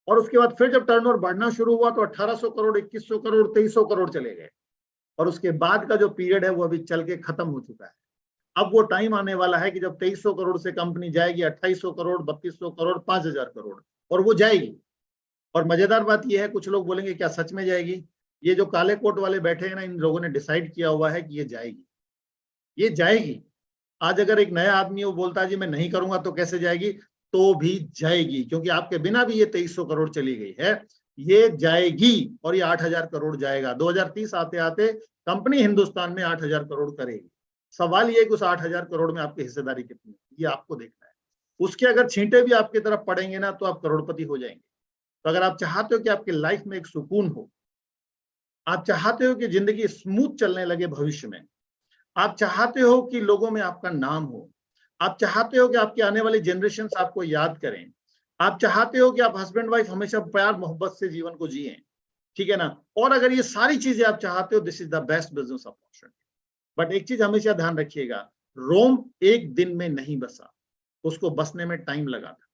B: और उसके बाद फिर जब टर्नओवर बढ़ना शुरू हुआ तो 1800 करोड़, 2100 करोड़, 2300 करोड़ चले गए। और उसके बाद का जो पीरियड है वो अभी चल के खत्म हो चुका है। अब वो टाइम आने वाला है कि जब 2300 करोड़ से कंपनी जाएगी 2800 करोड़, 3200 करोड़, 5000 करोड़, और वो जाएगी। और मजेदार बात यह है, कुछ लोग बोलेंगे क्या सच में जाएगी। ये जो काले कोट वाले बैठे हैं ना, इन लोगों ने डिसाइड किया हुआ है कि ये जाएगी, ये जाएगी। आज अगर एक नया आदमी वो बोलता है जी मैं नहीं करूंगा तो कैसे जाएगी, तो भी जाएगी, क्योंकि आपके बिना भी ये 2300 करोड़ चली गई है, ये जाएगी और ये 8000 करोड़ जाएगा। 2030 आते आते कंपनी हिंदुस्तान में 8000 करोड़ करेगी। सवाल ये कि उस 8000 करोड़ में आपकी हिस्सेदारी कितनी है, ये आपको देखना है। उसके अगर छींटे भी आपकी तरफ पड़ेंगे ना, तो आप करोड़पति हो जाएंगे। तो अगर आप चाहते हो कि आपकी लाइफ में एक सुकून हो, आप चाहते हो कि जिंदगी स्मूथ चलने लगे भविष्य में, आप चाहते हो कि लोगों में आपका नाम हो, आप चाहते हो कि आपकी आने वाली जनरेशन आपको याद करें, आप चाहते हो कि आप हस्बैंड वाइफ हमेशा प्यार मोहब्बत से जीवन को जिए, ठीक है ना, और अगर ये सारी चीजें आप चाहते हो, this is the best business opportunity. But एक चीज हमेशा ध्यान रखिएगा, रोम एक दिन में नहीं बसा, उसको बसने में टाइम लगा था।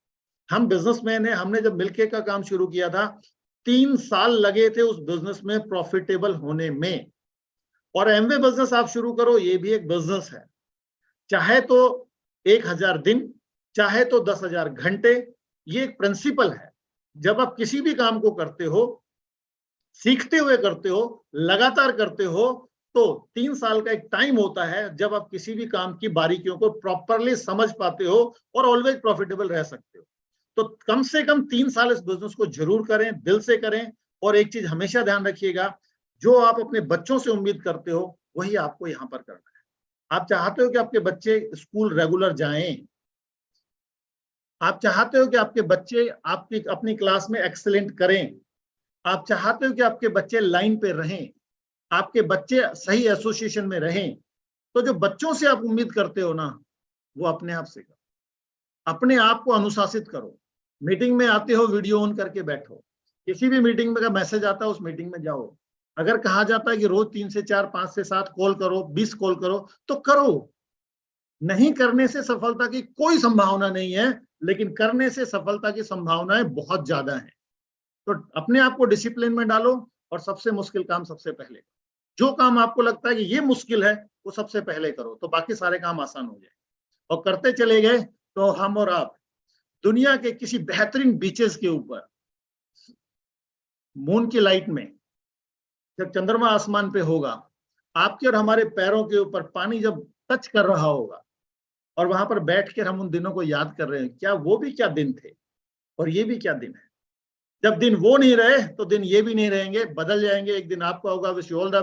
B: हम बिजनेसमैन हैं, हमने जब मिल्के का काम शुरू किया था 3 साल लगे थे उस बिजनेस में प्रॉफिटेबल होने में। और एमवे बिजनेस आप शुरू करो, ये भी एक बिजनेस है, चाहे तो 1000 दिन, चाहे तो 10,000 घंटे, ये एक प्रिंसिपल है। जब आप किसी भी काम को करते हो, सीखते हुए करते हो, लगातार करते हो, तो 3 साल का एक टाइम होता है जब आप किसी भी काम की बारीकियों को प्रॉपरली समझ पाते हो और ऑलवेज प्रॉफिटेबल रह सकते हो। तो कम से कम 3 साल इस बिजनेस को जरूर करें, दिल से करें। और एक चीज हमेशा ध्यान रखिएगा, जो आप अपने बच्चों से उम्मीद करते हो वही आपको यहाँ पर करना है। आप चाहते हो कि आपके बच्चे स्कूल रेगुलर जाएं, आप चाहते हो कि आपके बच्चे आपकी अपनी क्लास में एक्सीलेंट करें, आप चाहते हो कि आपके बच्चे लाइन पे रहें, आपके बच्चे सही एसोसिएशन में रहें, तो जो बच्चों से आप उम्मीद करते हो ना, वो अपने आप से करो, अपने आप को अनुशासित करो। मीटिंग में आते हो, वीडियो ऑन करके बैठो, किसी भी मीटिंग में का मैसेज आता है उस मीटिंग में जाओ। अगर कहा जाता है कि रोज 3 से 4, 5 से 7 कॉल करो, 20 कॉल करो, तो करो। नहीं करने से सफलता की कोई संभावना नहीं है, लेकिन करने से सफलता की संभावनाएं बहुत ज्यादा हैं। तो अपने आप को डिसिप्लिन में डालो और सबसे मुश्किल काम सबसे पहले, जो काम आपको लगता है कि ये मुश्किल है वो सबसे पहले करो, तो बाकी सारे काम आसान हो जाए। और करते चले गए तो हम और आप दुनिया के किसी बेहतरीन बीचेस के ऊपर मून की लाइट में, जब चंद्रमा आसमान पे होगा, आपके और हमारे पैरों के ऊपर पानी जब टच कर रहा होगा, और वहां पर बैठ कर हम उन दिनों को याद कर रहे हैं, क्या वो भी क्या दिन थे और ये भी क्या दिन है। जब दिन वो नहीं रहे तो दिन ये भी नहीं रहेंगे, बदल जाएंगे। एक दिन आपका होगा, विश यू ऑल द